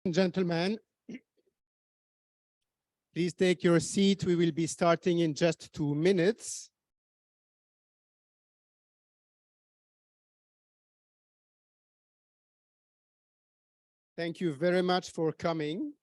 and gentlemen, please take your seat. We will be starting in just 2 minutes. Thank you very much for coming.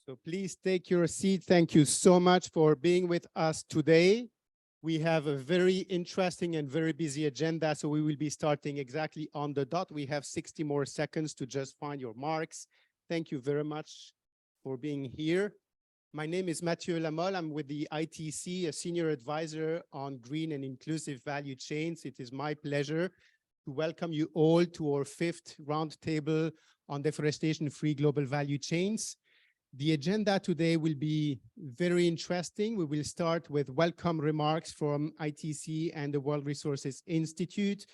So please take your seat. Thank you so much for being with us today. We have a very interesting and very busy agenda, so we will be starting exactly on the dot. We have 60 more seconds to just find your marks. Thank you very much for being here. My name is Mathieu Lamolle. I'm with the ITC, a senior advisor on green and inclusive value chains. It is my pleasure to welcome you all to our 5th roundtable on deforestation-free global value chains. The agenda today will be very interesting. We will start with welcome remarks from ITC and the World Resources Institute.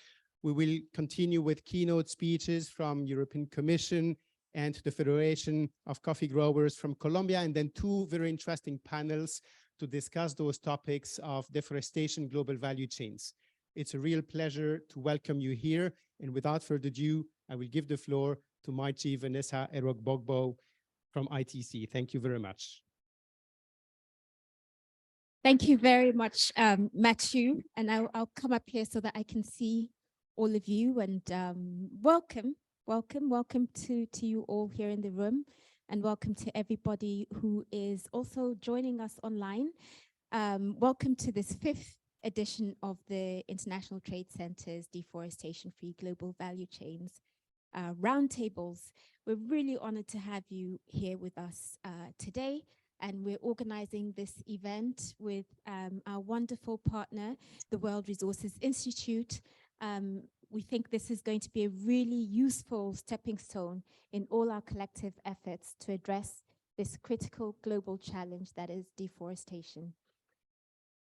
We will continue with keynote speeches from European Commission and the Federation of Coffee Growers from Colombia, and then 2 very interesting panels to discuss those topics of deforestation, global value chains. It's a real pleasure to welcome you here. And without further ado, I will give the floor to my chief, Vanessa Erogbogbo, from ITC. Thank you very much. Thank you very much, Mathieu. And I'll come up here so that I can see all of you. And welcome to you all here in the room. And welcome to everybody who is also joining us online. Welcome to this 5th edition of the International Trade Center's Deforestation-Free Global Value Chains roundtables. We're really honored to have you here with us today, and we're organizing this event with our wonderful partner, the World Resources Institute. We think this is going to be a really useful stepping stone in all our collective efforts to address this critical global challenge that is deforestation.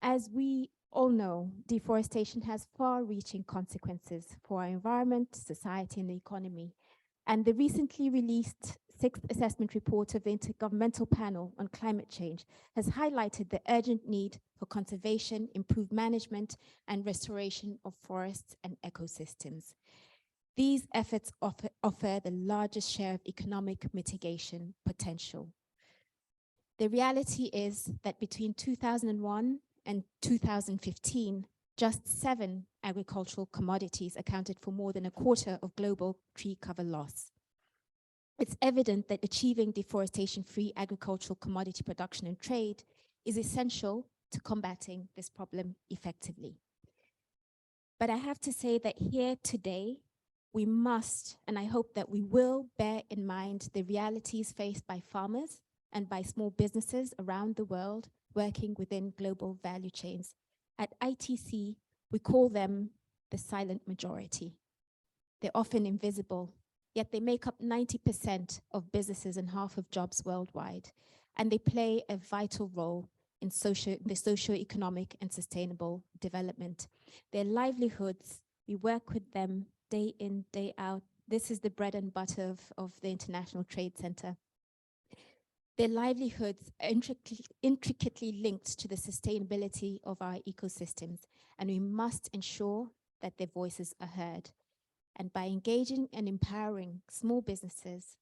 As we all know, deforestation has far-reaching consequences for our environment, society, and the economy. And the recently released 6th assessment report of the Intergovernmental Panel on Climate Change has highlighted the urgent need for conservation, improved management, and restoration of forests and ecosystems. These efforts offer the largest share of economic mitigation potential. The reality is that between 2001 and 2015, just 7 agricultural commodities accounted for more than a quarter of global tree cover loss. It's evident that achieving deforestation-free agricultural commodity production and trade is essential to combating this problem effectively. But I have to say that here today, we must, and I hope that we will, bear in mind the realities faced by farmers and by small businesses around the world working within global value chains. At ITC, we call them the silent majority. They're often invisible, yet they make up 90% of businesses and half of jobs worldwide, and they play a vital role in the socio-economic and sustainable development. Their livelihoods, we work with them day in, day out. This is the bread and butter of the International Trade Center. Their livelihoods are intricately linked to the sustainability of our ecosystems, and we must ensure that their voices are heard. And by engaging and empowering small businesses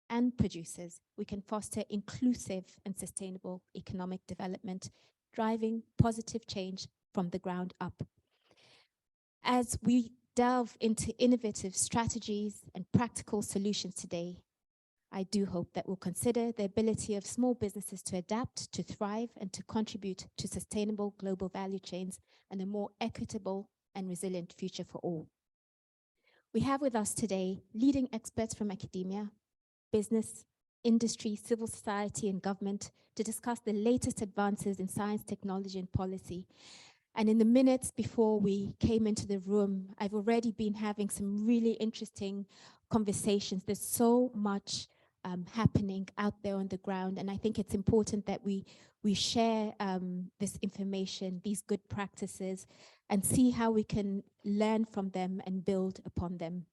and producers, we can foster inclusive and sustainable economic development, driving positive change from the ground up. As we delve into innovative strategies and practical solutions today, I do hope that we'll consider the ability of small businesses to adapt, to thrive, and to contribute to sustainable global value chains and a more equitable and resilient future for all. We have with us today leading experts from academia, business, industry, civil society, and government to discuss the latest advances in science, technology, and policy. And in the minutes before we came into the room, I've already been having some really interesting conversations. There's so much happening out there on the ground. And I think it's important that we share this information, these good practices, and see how we can learn from them and build upon them.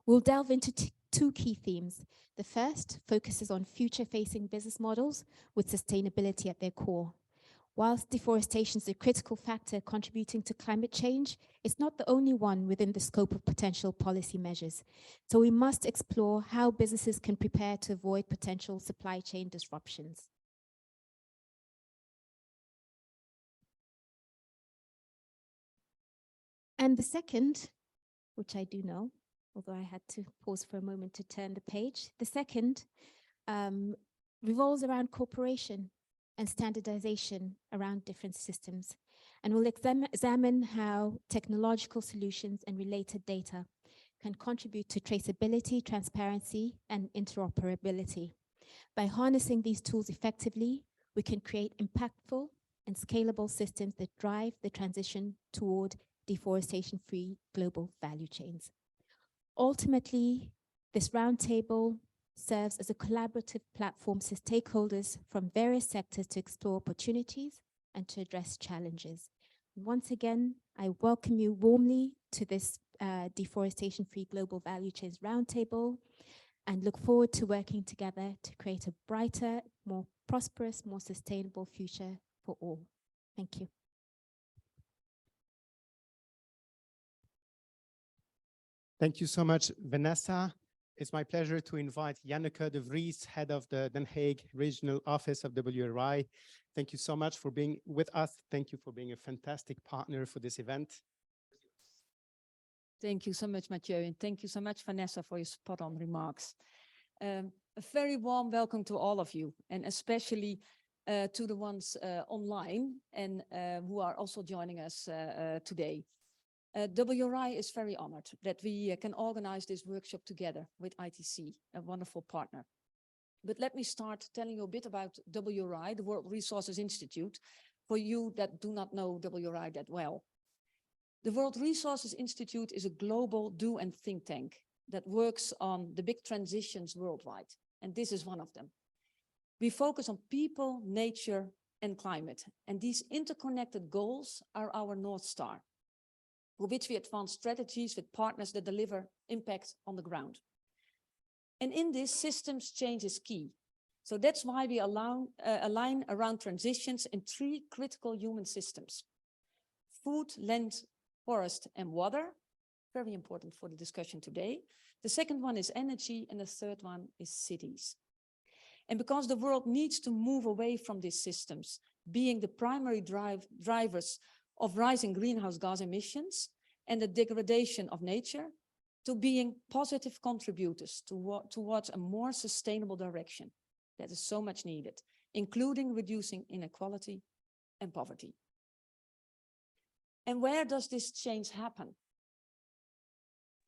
We'll delve into two key themes. The first focuses on future-facing business models with sustainability at their core. Whilst deforestation is a critical factor contributing to climate change, it's not the only one within the scope of potential policy measures. So we must explore how businesses can prepare to avoid potential supply chain disruptions. And the second, which I do know, although I had to pause for a moment to turn the page, the second revolves around cooperation and standardization around different systems. And we'll examine how technological solutions and related data can contribute to traceability, transparency, and interoperability. By harnessing these tools effectively, we can create impactful and scalable systems that drive the transition toward deforestation-free global value chains. Ultimately, this roundtable serves as a collaborative platform for stakeholders from various sectors to explore opportunities and to address challenges. Once again, I welcome you warmly to this Deforestation-Free Global Value Chains Roundtable and look forward to working together to create a brighter, more prosperous, more sustainable future for all. Thank you. Thank you so much, Vanessa. It's my pleasure to invite Janneke de Vries, head of the Den Haag Regional Office of WRI. Thank you so much for being with us. Thank you for being a fantastic partner for this event. Thank you so much, Mathieu, and thank you so much, Vanessa, for your spot-on remarks. A very warm welcome to all of you, and especially to the ones online and who are also joining us today. WRI is very honored that we can organize this workshop together with ITC, a wonderful partner. But let me start telling you a bit about WRI, the World Resources Institute, for you that do not know WRI that well. The World Resources Institute is a global do and think tank that works on the big transitions worldwide, and this is one of them. We focus on people, nature, and climate, and these interconnected goals are our North Star, for which we advance strategies with partners that deliver impact on the ground. And in this, systems change is key. So that's why we align around transitions in three critical human systems: food, land, forest, and water, very important for the discussion today. The second one is energy, and the third one is cities. And because the world needs to move away from these systems, being the primary drivers of rising greenhouse gas emissions and the degradation of nature, to being positive contributors towards a more sustainable direction that is so much needed, including reducing inequality and poverty. And where does this change happen?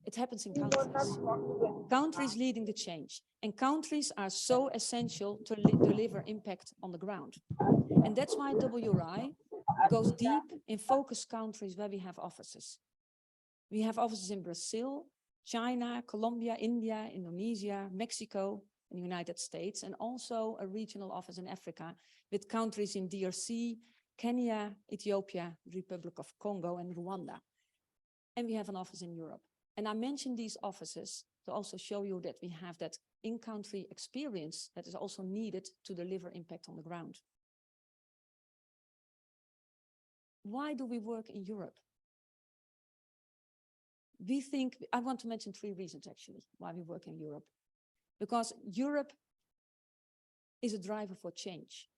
It happens in countries. Countries leading the change, and countries are so essential to deliver impact on the ground. And that's why WRI goes deep in focus countries where we have offices. We have offices in Brazil, China, Colombia, India, Indonesia, Mexico, and the United States, and also a regional office in Africa with countries in DRC, Kenya, Ethiopia, Republic of Congo, and Rwanda. And we have an office in Europe. And I mentioned these offices to also show you that we have that in-country experience that is also needed to deliver impact on the ground. Why do we work in Europe? I want to mention three reasons actually why we work in Europe. Because Europe is a driver for change,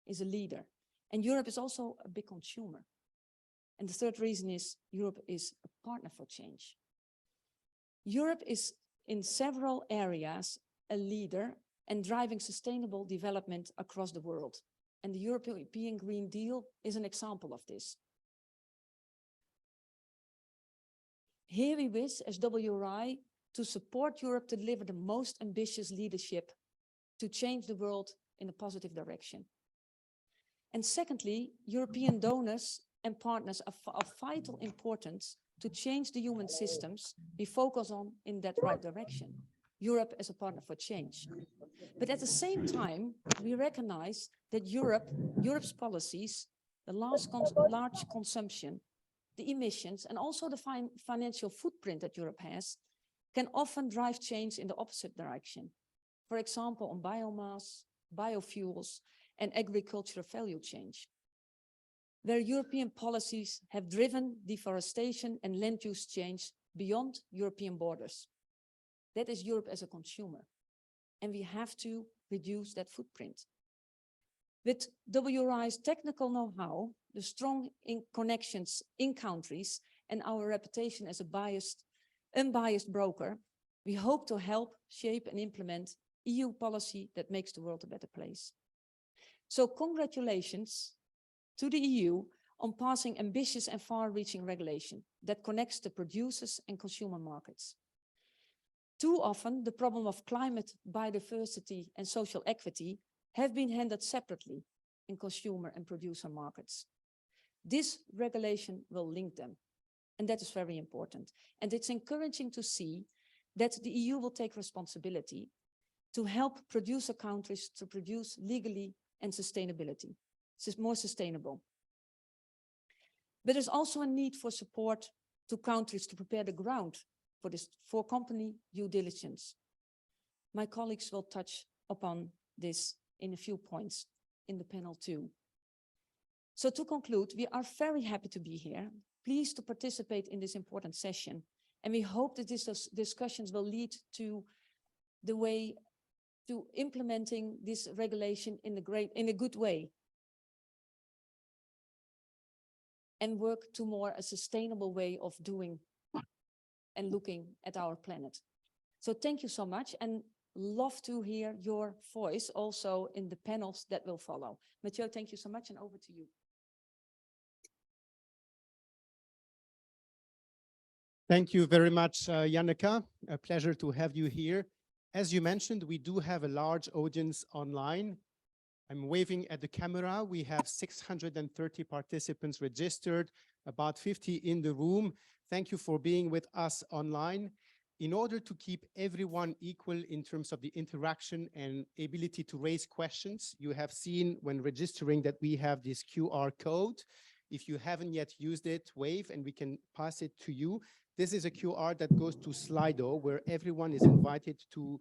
is a leader. And Europe is also a big consumer. And the third reason is Europe is a partner for change. Europe is in several areas a leader and driving sustainable development across the world. And the European Green Deal is an example of this. Here we wish, as WRI, to support Europe to deliver the most ambitious leadership to change the world in a positive direction. And secondly, European donors and partners are of vital importance to change the human systems we focus on in that right direction. Europe as a partner for change. But at the same time, we recognize that Europe's policies, the large consumption, the emissions, and also the financial footprint that Europe has, can often drive change in the opposite direction. For example, on biomass, biofuels, and agricultural value change, where European policies have driven deforestation and land use change beyond European borders. That is Europe as a consumer, and we have to reduce that footprint. With WRI's technical know-how, the strong connections in countries, and our reputation as a unbiased broker, we hope to help shape and implement EU policy that makes the world a better place. So congratulations to the EU on passing ambitious and far-reaching regulation that connects the producers and consumer markets. Too often, the problem of climate, biodiversity, and social equity have been handled separately in consumer and producer markets. This regulation will link them, and that is very important. And it's encouraging to see that the EU will take responsibility to help producer countries to produce legally and sustainability. This is more sustainable. But there's also a need for support to countries to prepare the ground for company due diligence. My colleagues will touch upon this in a few points in the panel too. So to conclude, we are very happy to be here, pleased to participate in this important session, and we hope that these discussions will lead to the way to implementing this regulation in a good way, and work to more a sustainable way of doing and looking at our planet. So thank you so much, and love to hear your voice also in the panels that will follow. Mathieu, thank you so much, and over to you. Thank you very much, Janneke. A pleasure to have you here. As you mentioned, we do have a large audience online. I'm waving at the camera. We have 630 participants registered, about 50 in the room. Thank you for being with us online. In order to keep everyone equal in terms of the interaction and ability to raise questions, you have seen when registering that we have this QR code. If you haven't yet used it, wave and we can pass it to you. This is a QR that goes to Slido, where everyone is invited to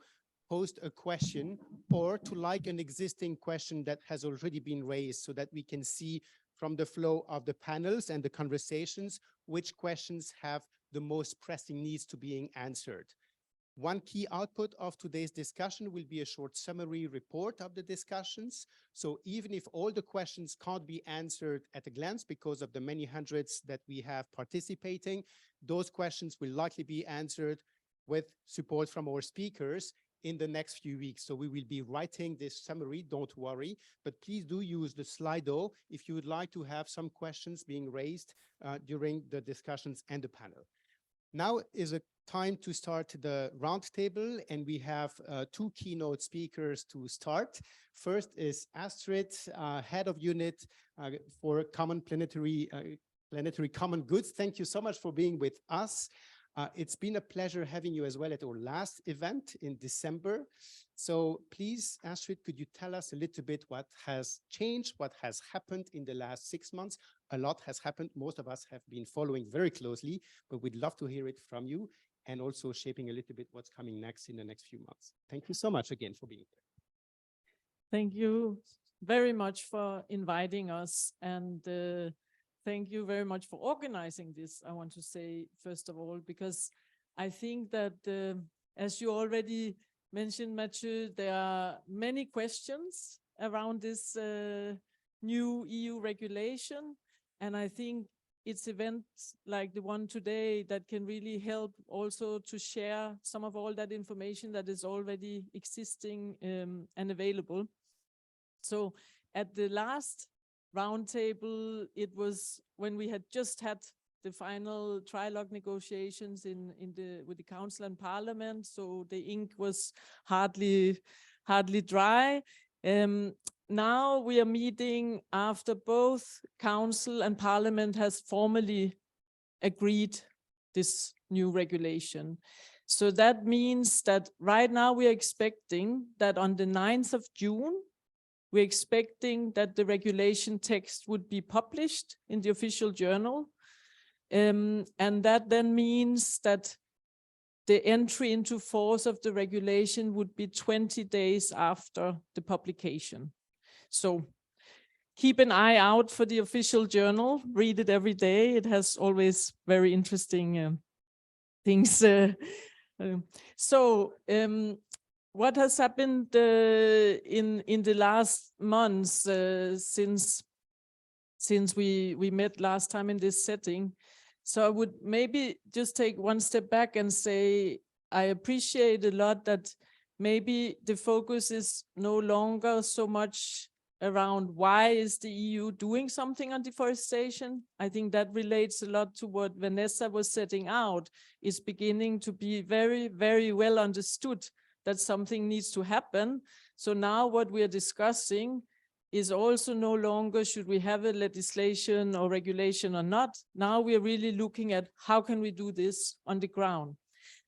post a question or to like an existing question that has already been raised, so that we can see from the flow of the panels and the conversations which questions have the most pressing needs to being answered. One key output of today's discussion will be a short summary report of the discussions. So even if all the questions can't be answered at a glance because of the many hundreds that we have participating, those questions will likely be answered with support from our speakers in the next few weeks. So we will be writing this summary, don't worry, but please do use the Slido if you would like to have some questions being raised during the discussions and the panel. Now is a time to start the roundtable, and we have two keynote speakers to start. First is Astrid, Head of Unit for Planetary Common Goods. Thank you so much for being with us. It's been a pleasure having you as well at our last event in December. So please, Astrid, could you tell us a little bit what has changed, what has happened in the last 6 months? A lot has happened. Most of us have been following very closely, but we'd love to hear it from you, and also shaping a little bit what's coming next in the next few months. Thank you so much again for being here. Thank you very much for inviting us, and thank you very much for organizing this, I want to say, first of all, because I think that, as you already mentioned, Mathieu, there are many questions around this new EU regulation. And I think it's events like the one today that can really help also to share some of all that information that is already existing and available. So at the last roundtable, it was when we had just had the final trilogue negotiations with the Council and Parliament, so the ink was hardly dry. now we are meeting after both Council and Parliament has formally agreed this new regulation. So that means that right now we are expecting that on the 9th of June, we're expecting that the regulation text would be published in the official journal. And that then means that the entry into force of the regulation would be 20 days after the publication. So keep an eye out for the official journal, read it every day. It has always very interesting things. What has happened in the last months since we met last time in this setting? So I would maybe just take one step back and say, I appreciate a lot that maybe the focus is no longer so much around why is the EU doing something on deforestation. I think that relates a lot to what Vanessa was setting out. It's beginning to be very, very well understood that something needs to happen. So now what we are discussing is also no longer should we have a legislation or regulation or not. Now we are really looking at how can we do this on the ground.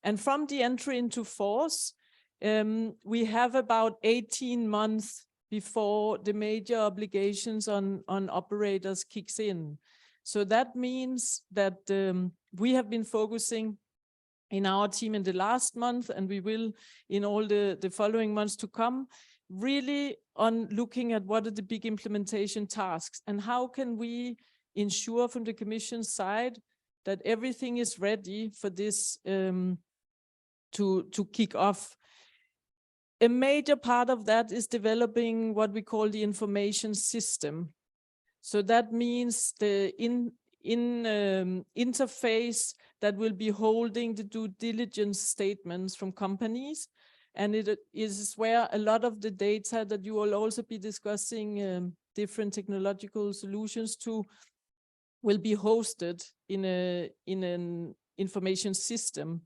And from the entry into force, we have about 18 months before the major obligations on operators kicks in. So that means that we have been focusing in our team in the last month, and we will in all the following months to come, really on looking at what are the big implementation tasks and how can we ensure from the Commission side that everything is ready for this to kick off. A major part of that is developing what we call the information system. So that means the interface that will be holding the due diligence statements from companies. And it is where a lot of the data that you will also be discussing different technological solutions to will be hosted in an information system.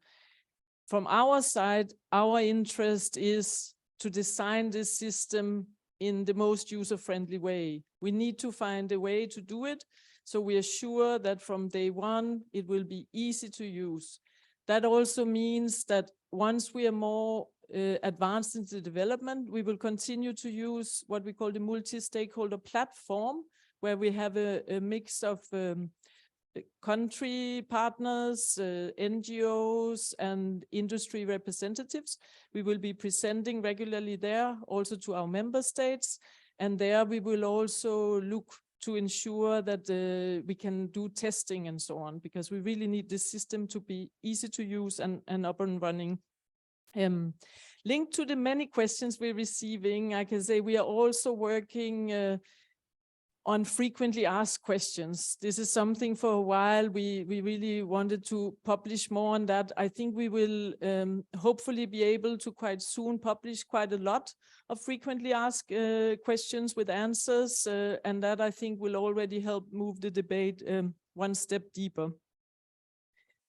From our side, our interest is to design this system in the most user-friendly way. We need to find a way to do it, so we are sure that from day one, it will be easy to use. That also means that once we are more advanced in the development, we will continue to use what we call the multi-stakeholder platform, where we have a mix of country partners, NGOs, and industry representatives. We will be presenting regularly there, also to our member states. And there we will also look to ensure that we can do testing and so on, because we really need this system to be easy to use and up and running. Linked to the many questions we're receiving, I can say we are also working on frequently asked questions. This is something for a while we really wanted to publish more on that. I think we will hopefully be able to quite soon publish quite a lot of frequently asked questions with answers, and that I think will already help move the debate one step deeper.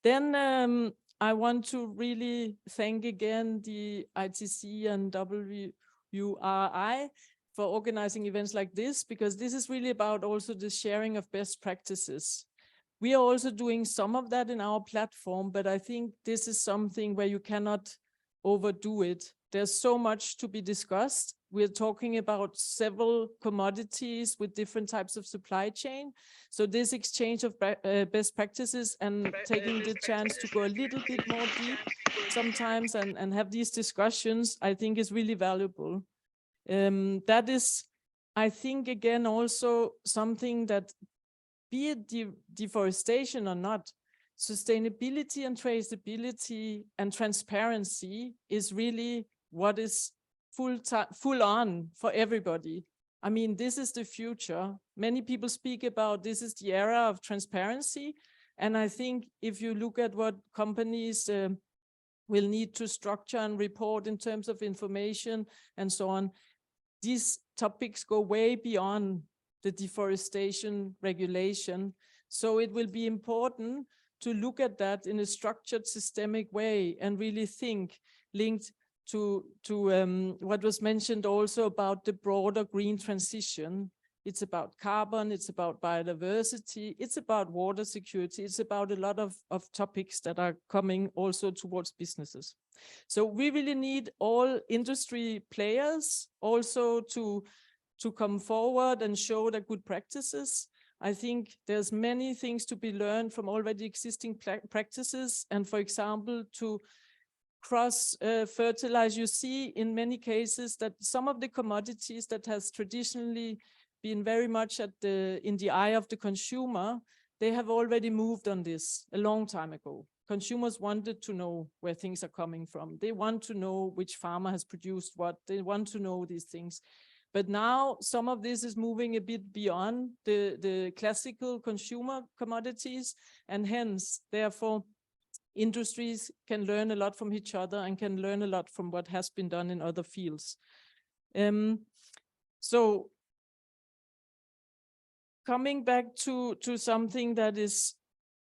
Then I want to really thank again the ITC and WRI for organizing events like this, because this is really about also the sharing of best practices. We are also doing some of that in our platform, but I think this is something where you cannot overdo it. There's so much to be discussed. We're talking about several commodities with different types of supply chain. So this exchange of best practices and taking the chance to go a little bit more deep sometimes and have these discussions, I think is really valuable. That is, I think, again, also something that, be it deforestation or not, sustainability and traceability and transparency is really what is full on for everybody. I mean, this is the future. Many people speak about this is the era of transparency. And I think if you look at what companies will need to structure and report in terms of information and so on, these topics go way beyond the deforestation regulation. So it will be important to look at that in a structured, systemic way and really think linked what was mentioned also about the broader green transition. It's about carbon, it's about biodiversity, it's about water security, it's about a lot of topics that are coming also towards businesses. So we really need all industry players also to come forward and show the good practices. I think there's many things to be learned from already existing practices. And for example, to cross-fertilize, you see in many cases that some of the commodities that has traditionally been very much in the eye of the consumer, they have already moved on this a long time ago. Consumers wanted to know where things are coming from. They want to know which farmer has produced what. They want to know these things. But now some of this is moving a bit beyond the classical consumer commodities, and hence, therefore, industries can learn a lot from each other and can learn a lot from what has been done in other fields. So coming back to something that is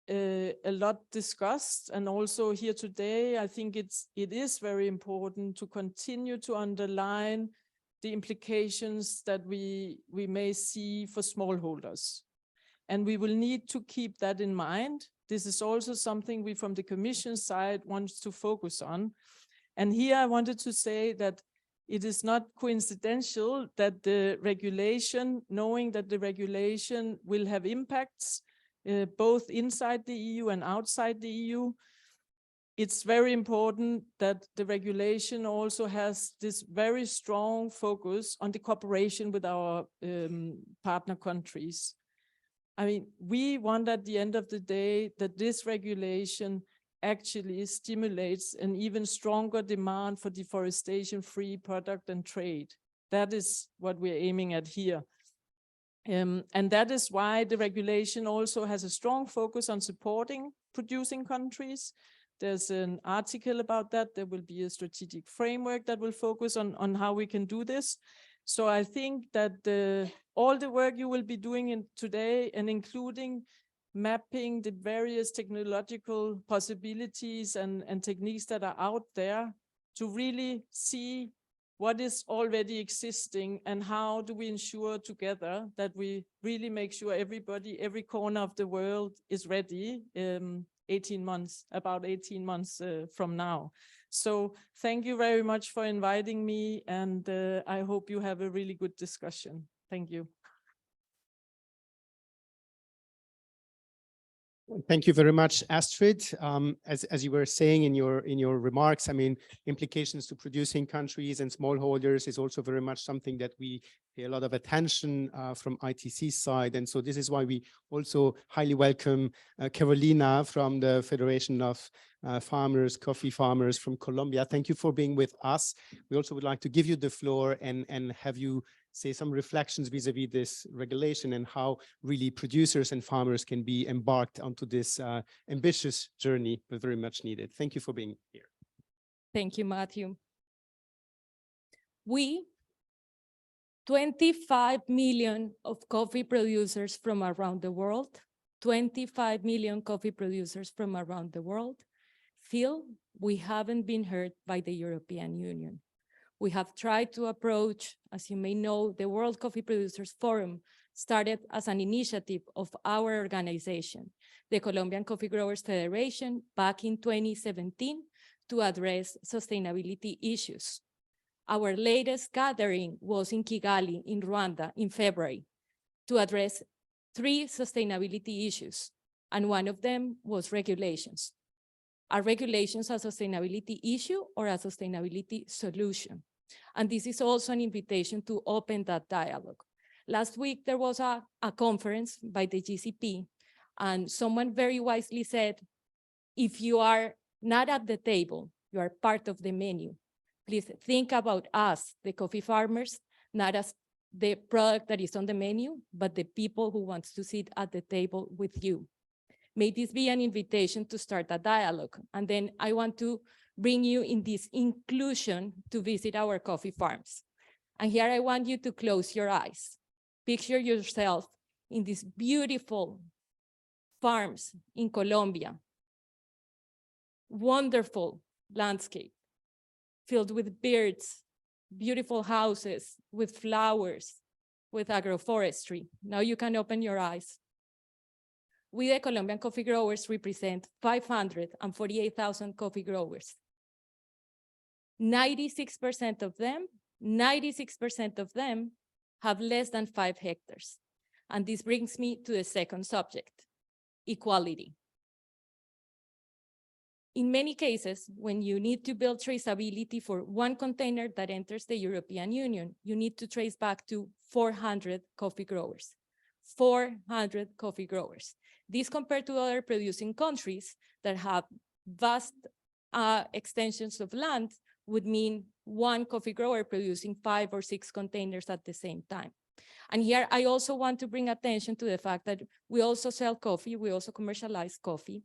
a lot discussed and also here today, I think it is very important to continue to underline the implications that we may see for smallholders. And we will need to keep that in mind. This is also something we from the Commission side want to focus on. And here I wanted to say that it is not coincidental that the regulation, knowing that the regulation will have impacts both inside the EU and outside the EU, it's very important that the regulation also has this very strong focus on the cooperation with our partner countries. I mean, we want at the end of the day that this regulation actually stimulates an even stronger demand for deforestation-free product and trade. That is what we're aiming at here. And that is why the regulation also has a strong focus on supporting producing countries. There's an article about that. There will be a strategic framework that will focus on how we can do this. So I think that all the work you will be doing today, and including mapping the various technological possibilities and techniques that are out there to really see what is already existing and how do we ensure together that we really make sure everybody, every corner of the world is ready about 18 months from now. So thank you very much for inviting me, and I hope you have a really good discussion. Thank you. Thank you very much, Astrid. As you were saying in your remarks, I mean, implications to producing countries and smallholders is also very much something that we pay a lot of attention from ITC side. And so this is why we also highly welcome Carolina from the Federation of Coffee Farmers from Colombia. Thank you for being with us. We also would like to give you the floor and have you say some reflections vis-a-vis this regulation and how really producers and farmers can be embarked onto this ambitious journey, but very much needed. Thank you for being here. Thank you, Matthew. We, 25 million of coffee producers from around the world, 25 million coffee producers from around the world, feel we haven't been heard by the European Union. We have tried to approach, as you may know, the World Coffee Producers Forum started as an initiative of our organization, the Colombian Coffee Growers Federation, back in 2017 to address sustainability issues. Our latest gathering was in Kigali, in Rwanda, in February, to address 3 sustainability issues, and one of them was regulations. Are regulations a sustainability issue or a sustainability solution? And this is also an invitation to open that dialogue. Last week, there was a conference by the GCP, and someone very wisely said, if you are not at the table, you are part of the menu. Please think about us, the coffee farmers, not as the product that is on the menu, but the people who want to sit at the table with you. May this be an invitation to start a dialogue. And then I want to bring you in this inclusion to visit our coffee farms. And here I want you to close your eyes. Picture yourself in these beautiful farms in Colombia. Wonderful landscape. filled with birds, beautiful houses, with flowers, with agroforestry. Now you can open your eyes. We, the Colombian coffee growers, represent 548,000 coffee growers. 96% of them have less than 5 hectares. And this brings me to the second subject, equality. In many cases, when you need to build traceability for one container that enters the European Union, you need to trace back to 400 coffee growers. 400 coffee growers. This compared to other producing countries that have vast extensions of land would mean one coffee grower producing 5 or 6 containers at the same time. And here I also want to bring attention to the fact that we also sell coffee, we also commercialize coffee.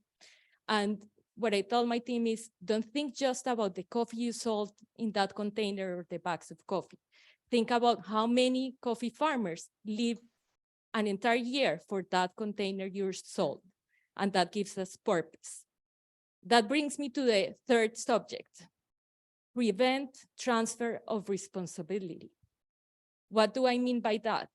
And what I tell my team is, don't think just about the coffee you sold in that container or the bags of coffee. Think about how many coffee farmers live an entire year for that container you sold. And that gives us purpose. That brings me to the third subject, prevent transfer of responsibility. What do I mean by that?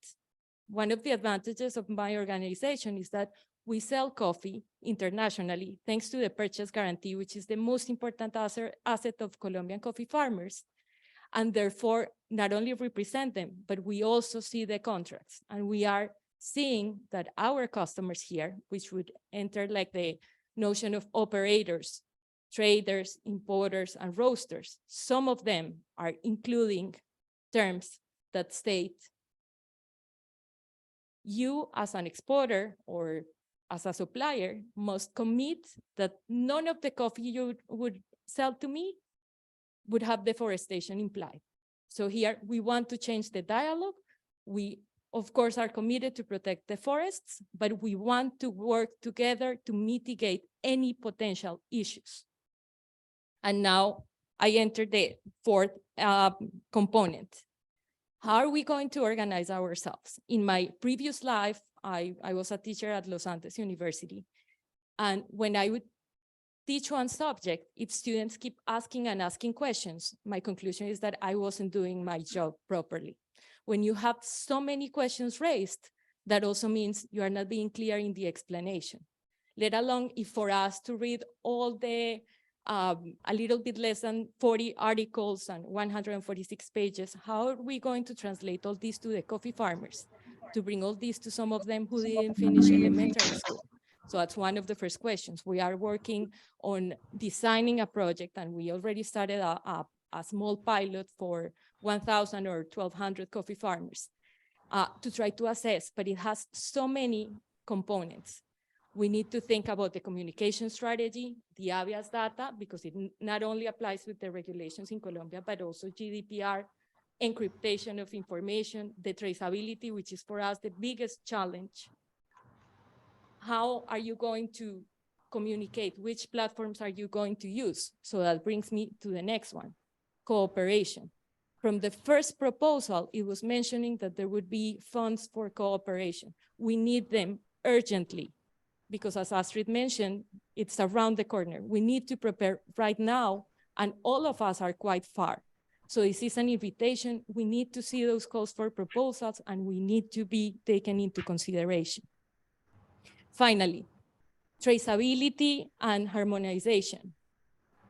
One of the advantages of my organization is that we sell coffee internationally thanks to the purchase guarantee, which is the most important asset of Colombian coffee farmers. And therefore, not only represent them, but we also see the contracts. And we are seeing that our customers here, which would enter like the notion of operators, traders, importers, and roasters, some of them are including terms that state you as an exporter or as a supplier must commit that none of the coffee you would sell to me would have deforestation implied. So here we want to change the dialogue. We, of course, are committed to protect the forests, but we want to work together to mitigate any potential issues. And now I enter the fourth component. How are we going to organize ourselves? In my previous life, I was a teacher at Los Andes University. And when I would teach one subject, if students keep asking and asking questions, my conclusion is that I wasn't doing my job properly. When you have so many questions raised, that also means you are not being clear in the explanation. Let alone if for us to read all the a little bit less than 40 articles and 146 pages, how are we going to translate all this to the coffee farmers, to bring all this to some of them who didn't finish elementary school? So that's one of the first questions. We are working on designing a project, and we already started a small pilot for 1,000 or 1,200 coffee farmers to try to assess, but it has so many components. We need to think about the communication strategy, the habeas data, because it not only applies with the regulations in Colombia, but also GDPR, encryptation of information, the traceability, which is for us the biggest challenge. How are you going to communicate? Which platforms are you going to use? So that brings me to the next one, cooperation. From the first proposal, it was mentioning that there would be funds for cooperation. We need them urgently, because as Astrid mentioned, it's around the corner. We need to prepare right now, and all of us are quite far. So this is an invitation. We need to see those calls for proposals, and we need to be taken into consideration. Finally, traceability and harmonization.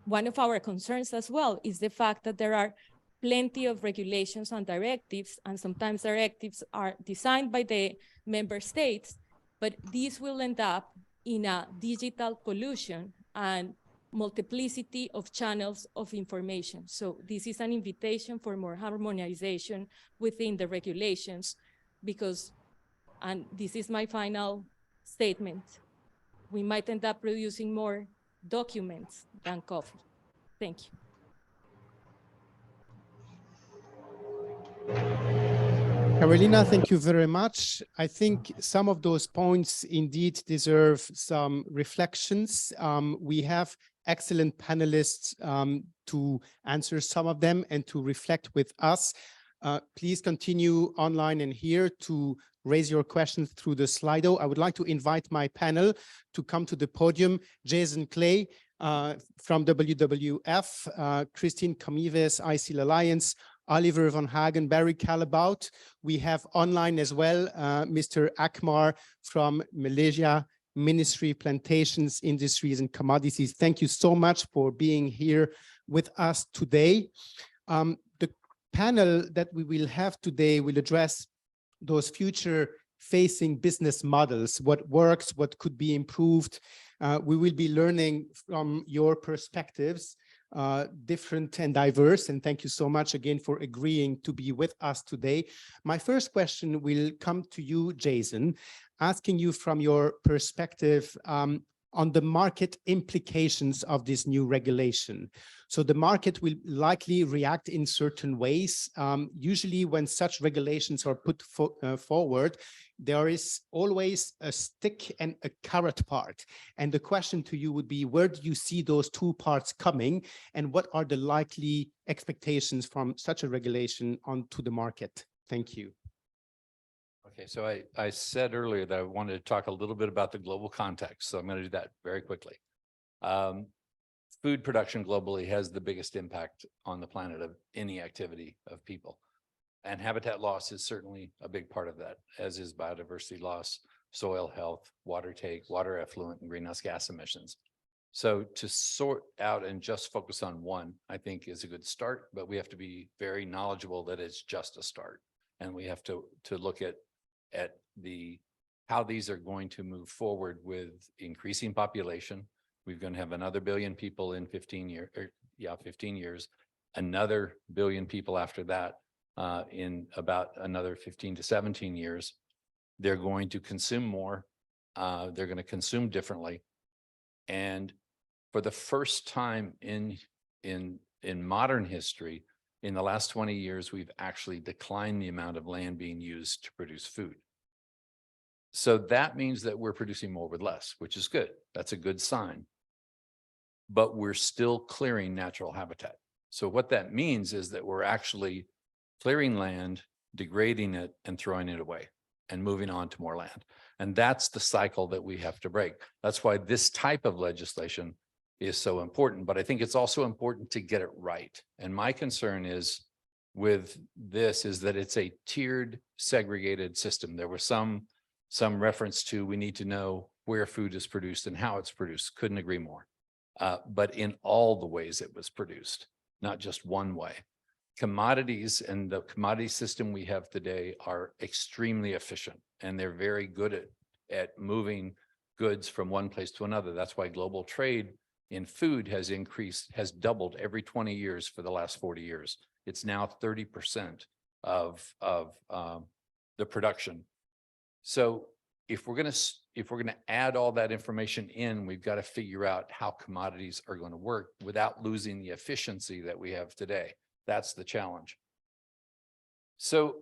One of our concerns as well is the fact that there are plenty of regulations and directives, and sometimes directives are designed by the member states, but these will end up in a digital pollution and multiplicity of channels of information. So this is an invitation for more harmonization within the regulations, because, and this is my final statement, we might end up producing more documents than coffee. Thank you. Carolina, thank you very much. I think some of those points indeed deserve some reflections. We have excellent panelists to answer some of them and to reflect with us. Please continue online and here to raise your questions through the Slido. I would like to invite my panel to come to the podium. Jason Clay, from WWF, Christine Camives, ICL Alliance, Oliver Van Hagen, Barry Calabout. We have online as well, Mr. Akmar from Malaysia, Ministry of Plantations, Industries and Commodities. Thank you so much for being here with us today. The panel that we will have today will address those future facing business models, what works, what could be improved. We will be learning from your perspectives, different and diverse, and thank you so much again for agreeing to be with us today. My first question will come to you, Jason, asking you from your perspective on the market implications of this new regulation. So the market will likely react in certain ways. Usually when such regulations are put forward, there is always a stick and a carrot part. And the question to you would be, where do you see those two parts coming? And what are the likely expectations from such a regulation onto the market? Thank you. Okay, so I said earlier that I wanted to talk a little bit about the global context, so I'm going to do that very quickly. Food production globally has the biggest impact on the planet of any activity of people. And habitat loss is certainly a big part of that, as is biodiversity loss, soil health, water take, water effluent, and greenhouse gas emissions. So to sort out and just focus on one, I think is a good start, but we have to be very knowledgeable that it's just a start. And we have to look at how these are going to move forward with increasing population. We're going to have another billion people in 15 years, another billion people after that in about another 15 to 17 years. They're going to consume more. They're going to consume differently. And for the first time in modern history, in the last 20 years, we've actually declined the amount of land being used to produce food. So that means that we're producing more with less, which is good. That's a good sign. But we're still clearing natural habitat. So what that means is that we're actually clearing land, degrading it, and throwing it away and moving on to more land. And that's the cycle that we have to break. That's why this type of legislation is so important. But I think it's also important to get it right. And my concern is with this is that it's a tiered, segregated system. There was some reference to we need to know where food is produced and how it's produced. Couldn't agree more. But in all the ways it was produced, not just one way. Commodities and the commodity system we have today are extremely efficient, and they're very good at moving goods from one place to another. That's why global trade in food has doubled every 20 years for the last 40 years. It's now 30% of the production. So if we're going to add all that information in, we've got to figure out how commodities are going to work without losing the efficiency that we have today. That's the challenge. So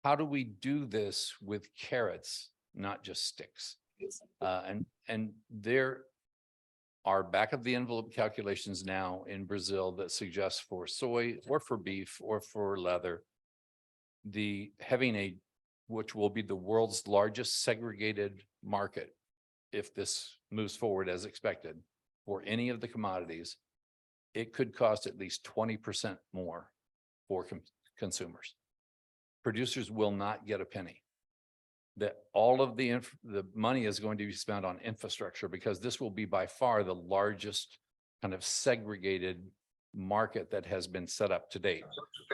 how do we do this with carrots, not just sticks? And there are back of the envelope calculations now in Brazil that suggest for soy or for beef or for leather, having which will be the world's largest segregated market if this moves forward as expected for any of the commodities, it could cost at least 20% more for consumers. Producers will not get a penny. That all of the money is going to be spent on infrastructure because this will be by far the largest kind of segregated market that has been set up to date.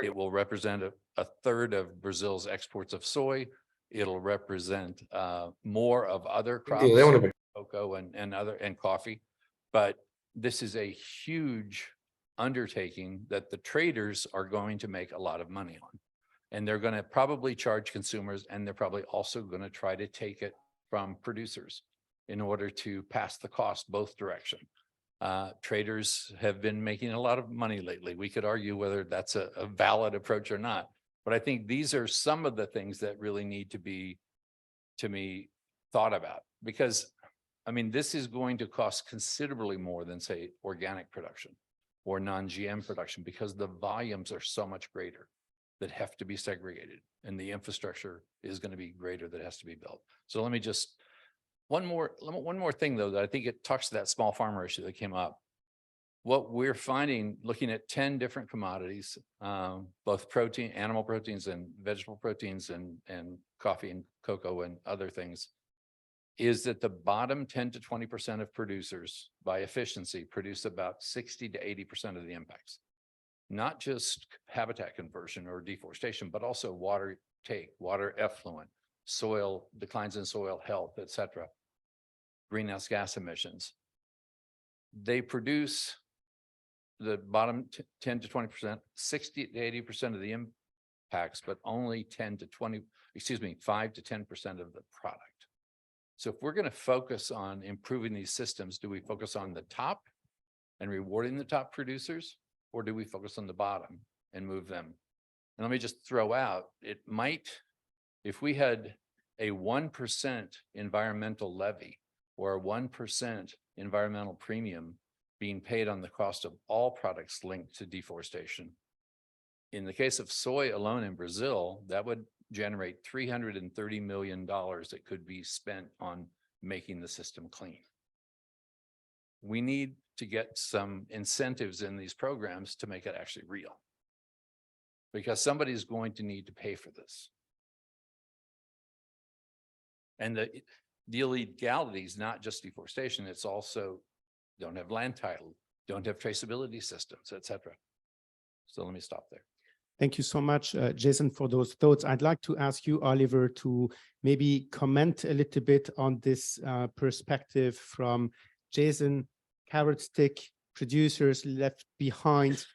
It will represent a third of Brazil's exports of soy. It'll represent more of other crops, cocoa and coffee. But this is a huge undertaking that the traders are going to make a lot of money on. And they're going to probably charge consumers, and they're probably also going to try to take it from producers in order to pass the cost both direction. Traders have been making a lot of money lately. We could argue whether that's a valid approach or not. But I think these are some of the things that really need to be, to me, thought about. Because, I mean, this is going to cost considerably more than, say, organic production or non-GM production because the volumes are so much greater that have to be segregated, and the infrastructure is going to be greater that has to be built. So let me just One more thing, though, that I think it talks to that small farmer issue that came up. What we're finding, looking at 10 different commodities, both protein, animal proteins and vegetable proteins and coffee and cocoa and other things, is that the bottom 10 to 20% of producers by efficiency produce about 60 to 80% of the impacts. Not just habitat conversion or deforestation, but also water take, water effluent, soil declines in soil health, et cetera, greenhouse gas emissions. They produce the bottom 10 to 20%, 60 to 80% of the impacts, but only 5 to 10% of the product. So if we're going to focus on improving these systems, do we focus on the top and rewarding the top producers, or do we focus on the bottom and move them? And let me just throw out, it might, if we had a 1% environmental levy or a 1% environmental premium being paid on the cost of all products linked to deforestation. In the case of soy alone in Brazil, that would generate $330 million that could be spent on making the system clean. We need to get some incentives in these programs to make it actually real, because somebody's going to need to pay for this. And the illegality is not just deforestation, it's also don't have land title, don't have traceability systems, et cetera. So let me stop there. Thank you so much, Jason, for those thoughts. I'd like to ask you, Oliver, to maybe comment a little bit on this perspective from Jason, carrot stick producers left behind.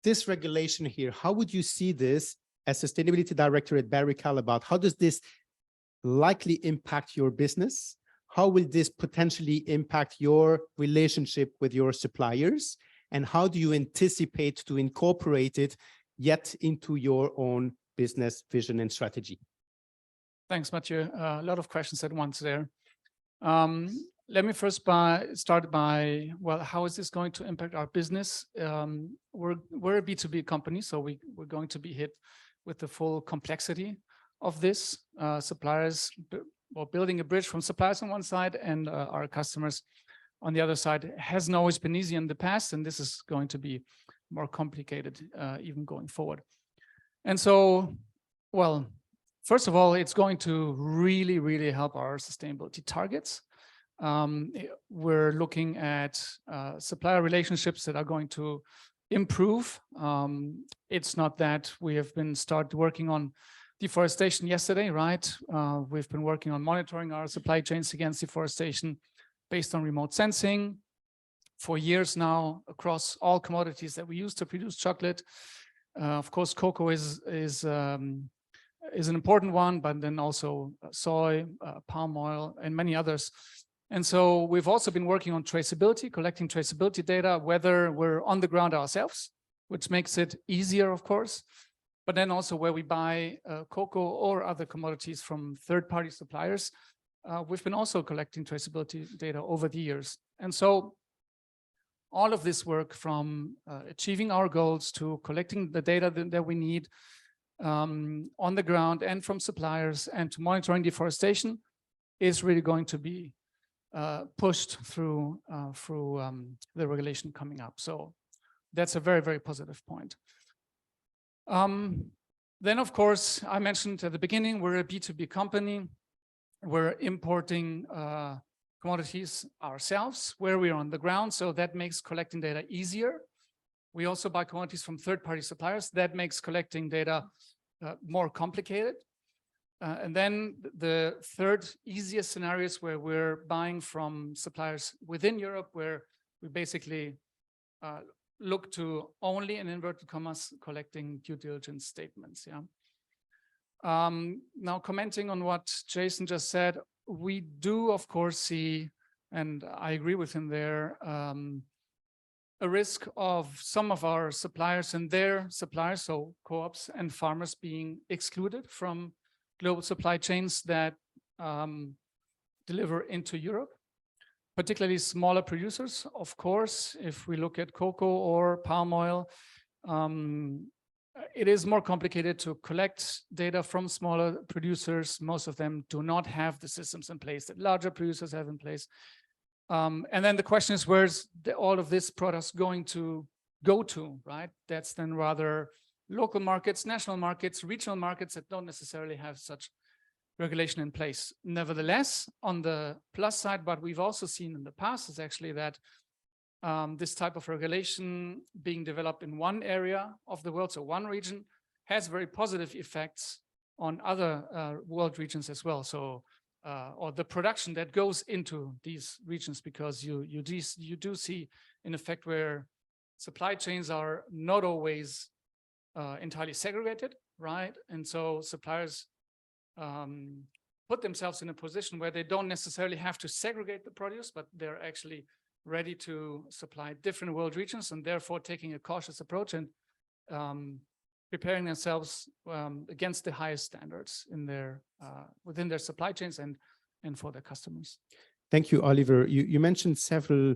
This regulation here, how would you see this as Sustainability Director at Barry Callebaut? How does this likely impact your business? How will this potentially impact your relationship with your suppliers? And how do you anticipate to incorporate it yet into your own business vision and strategy? Thanks, Mathieu. A lot of questions at once there. Let me first start by, well, how is this going to impact our business? We're a B2B company, so we're going to be hit with the full complexity of this. Suppliers, or building a bridge from suppliers on one side and our customers on the other side hasn't always been easy in the past, and this is going to be more complicated even going forward. And so, well, first of all, it's going to really, really help our sustainability targets. We're looking at supplier relationships that are going to improve. It's not that we have been started working on deforestation yesterday, right? We've been working on monitoring our supply chains against deforestation based on remote sensing for years now across all commodities that we use to produce chocolate. Of course, cocoa is an important one, but then also soy, palm oil, and many others. And so we've also been working on traceability, collecting traceability data, whether we're on the ground ourselves, which makes it easier, of course, but then also where we buy cocoa or other commodities from third-party suppliers. We've been also collecting traceability data over the years. And so all of this work, from achieving our goals to collecting the data that we need on the ground and from suppliers, and to monitoring deforestation, is really going to be pushed through the regulation coming up. So that's a very, very positive point. Then, of course, I mentioned at the beginning, we're a B2B company. We're importing commodities ourselves where we're on the ground, so that makes collecting data easier. We also buy commodities from third-party suppliers. That makes collecting data more complicated. And then the third easiest scenario is where we're buying from suppliers within Europe, where we basically look to only, in inverted commas, collecting due diligence statements. Yeah. Now, commenting on what Jason just said, we do, of course, see, and I agree with him there, a risk of some of our suppliers and their suppliers, so co-ops and farmers, being excluded from global supply chains that deliver into Europe, particularly smaller producers. Of course, if we look at cocoa or palm oil, it is more complicated to collect data from smaller producers. Most of them do not have the systems in place that larger producers have in place. And then the question is, where's all of this products going to go to, right? That's then rather local markets, national markets, regional markets that don't necessarily have such regulation in place. Nevertheless, on the plus side, what we've also seen in the past is actually that this type of regulation being developed in one area of the world, so one region, has very positive effects on other world regions as well. So, or the production that goes into these regions, because you do see an effect where supply chains are not always entirely segregated, right? And so suppliers put themselves in a position where they don't necessarily have to segregate the produce, but they're actually ready to supply different world regions, and therefore taking a cautious approach and preparing themselves against the highest standards in their within their supply chains and for their customers. Thank you, Oliver. You mentioned several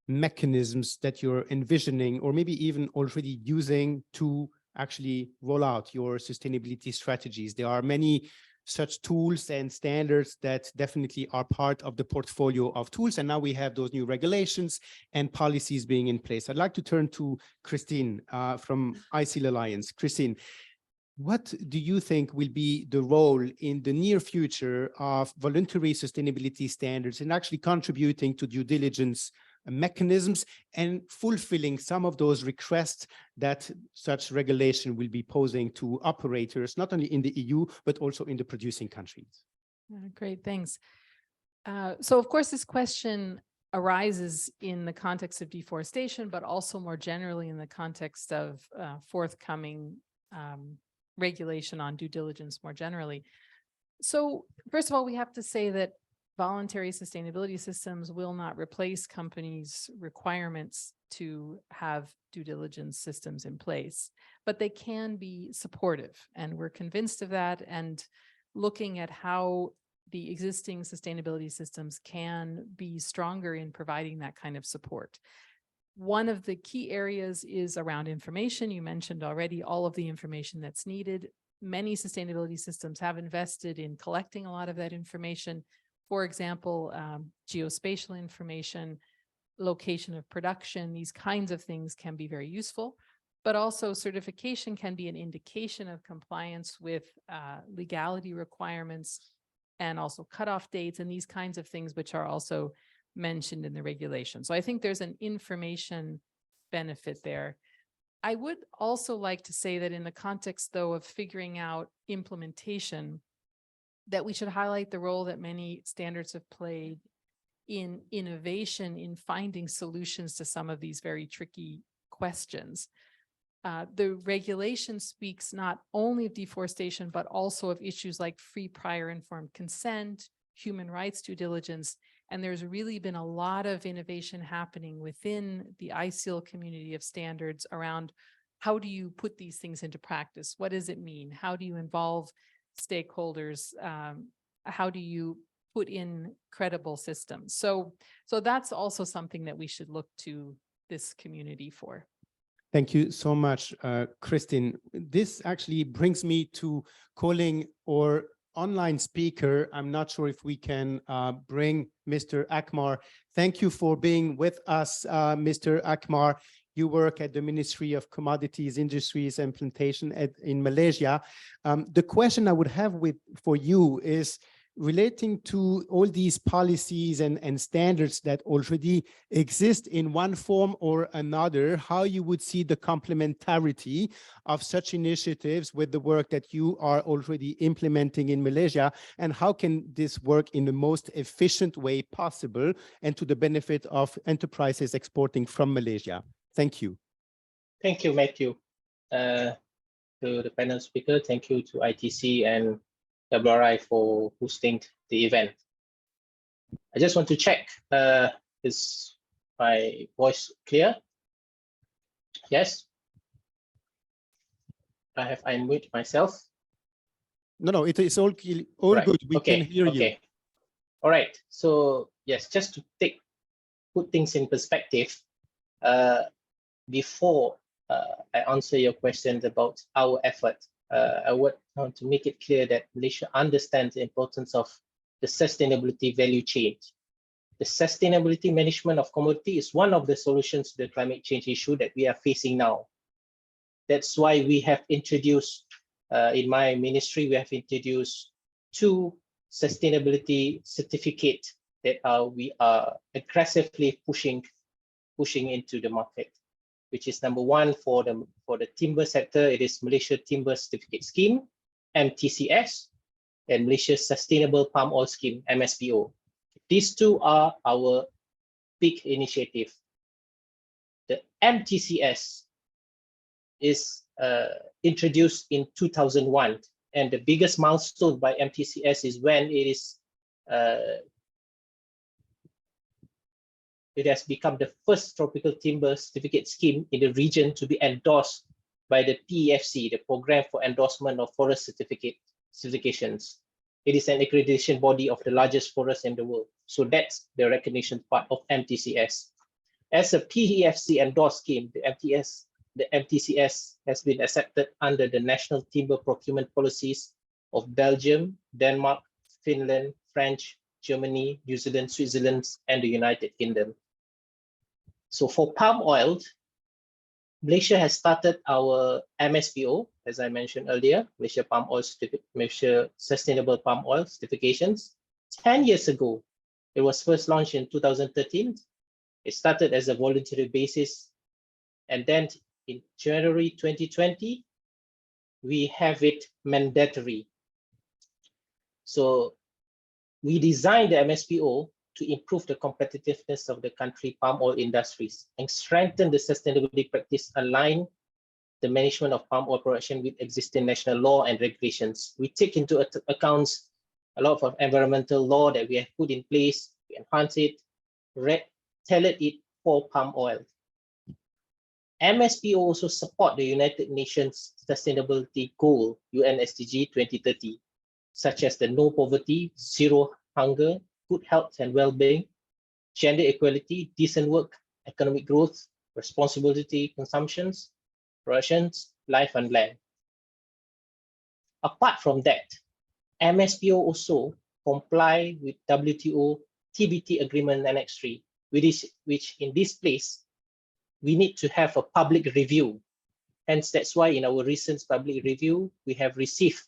mechanisms that you're envisioning or maybe even already using to actually roll out your sustainability strategies. There are many such tools and standards that definitely are part of the portfolio of tools. And now we have those new regulations and policies being in place. I'd like to turn to Christine from ICIL Alliance. Christine, what do you think will be the role in the near future of voluntary sustainability standards and actually contributing to due diligence mechanisms and fulfilling some of those requests that such regulation will be posing to operators, not only in the EU, but also in the producing countries? Great, thanks. So of course, this question arises in the context of deforestation, but also more generally in the context of forthcoming regulation on due diligence more generally. So first of all, we have to say that voluntary sustainability systems will not replace companies' requirements to have due diligence systems in place, but they can be supportive. And we're convinced of that, and looking at how the existing sustainability systems can be stronger in providing that kind of support. One of the key areas is around information. You mentioned already all of the information that's needed. Many sustainability systems have invested in collecting a lot of that information. For example, geospatial information, location of production, these kinds of things can be very useful, but also certification can be an indication of compliance with legality requirements and also cutoff dates and these kinds of things, which are also mentioned in the regulation. So I think there's an information benefit there. I would also like to say that in the context, though, of figuring out implementation, that we should highlight the role that many standards have played in innovation, in finding solutions to some of these very tricky questions. The regulation speaks not only of deforestation, but also of issues like free, prior, informed consent, human rights due diligence, and there's really been a lot of innovation happening within the ICIL community of standards around how do you put these things into practice? What does it mean? How do you involve stakeholders? How do you put in credible systems? So that's also something that we should look to this community for. Thank you so much, Christine. This actually brings me to calling our online speaker. I'm not sure if we can bring Mr. Akmar. Thank you for being with us, Mr. Akmar. You work at the Ministry of Commodities, Industries and Plantation in Malaysia. The question I would have for you is relating to all these policies and standards that already exist in one form or another, how you would see the complementarity of such initiatives with the work that you are already implementing in Malaysia, and how can this work in the most efficient way possible and to the benefit of enterprises exporting from Malaysia? Thank you. Thank you, Matthew. To the panel speaker, thank you to ITC and WRI for hosting the event. I just want to check, is my voice clear? Yes? I have unmuted myself. No, it is all right. Good. We can hear you. All right. So yes, just to put things in perspective, before I answer your questions about our effort, I want to make it clear that Malaysia understands the importance of the sustainability value chain. The sustainability management of commodity is one of the solutions to the climate change issue that we are facing now. That's why we have introduced, in my ministry, we have introduced 2 sustainability certificates that we are aggressively pushing into the market, which is number 1 for the timber sector. It is Malaysia Timber Certificate Scheme, MTCS, and Malaysia Sustainable Palm Oil Scheme, MSPO. These 2 are our big initiative. The MTCS is introduced in 2001, and the biggest milestone by MTCS is when it has become the first tropical timber certificate scheme in the region to be endorsed by the PEFC, the Program for Endorsement of Forest Certifications. It is an accreditation body of the largest forest in the world. So that's the recognition part of MTCS. As a PEFC endorsed scheme, the MTCS has been accepted under the national timber procurement policies of Belgium, Denmark, Finland, France, Germany, New Zealand, Switzerland, and the United Kingdom. So for palm oil, Malaysia has started our MSPO, as I mentioned earlier, Malaysia Palm Oil Malaysia Sustainable Palm Oil Certifications. 10 years ago, it was first launched in 2013. It started as a voluntary basis, and then in January 2020, we have it mandatory. So we designed the MSPO to improve the competitiveness of the country palm oil industries and strengthen the sustainability practice, align the management of palm oil production with existing national law and regulations. We take into account a lot of environmental law that we have put in place, we enhance it, tailor it for palm oil. MSPO also support the United Nations Sustainability Goal, UN SDG 2030, such as the no poverty, zero hunger, good health and well-being, gender equality, decent work, economic growth, responsibility consumptions, productions, life and land. Apart from that, MSPO also comply with WTO TBT Agreement Annex 3, which in this place, we need to have a public review. Hence, that's why in our recent public review, we have received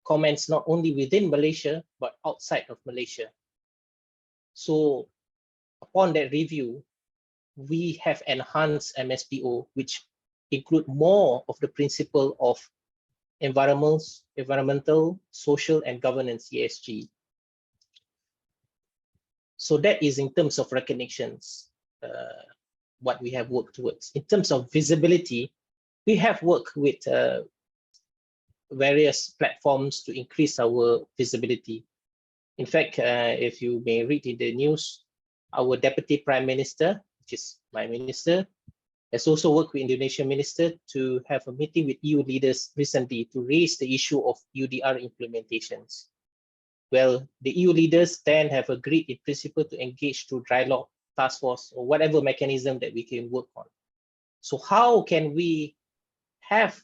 comments not only within Malaysia, but outside of Malaysia. So upon that review, we have enhanced MSPO, which include more of the principle of environmental, social, and governance, ESG. So that is in terms of recognitions, what we have worked towards. In terms of visibility, we have worked with various platforms to increase our visibility. In fact, if you may read in the news, our Deputy Prime Minister, which is my minister, has also worked with Indonesian minister to have a meeting with EU leaders recently to raise the issue of UDR implementations. Well, the EU leaders then have agreed in principle to engage through dialogue, task force, or whatever mechanism that we can work on. So how can we have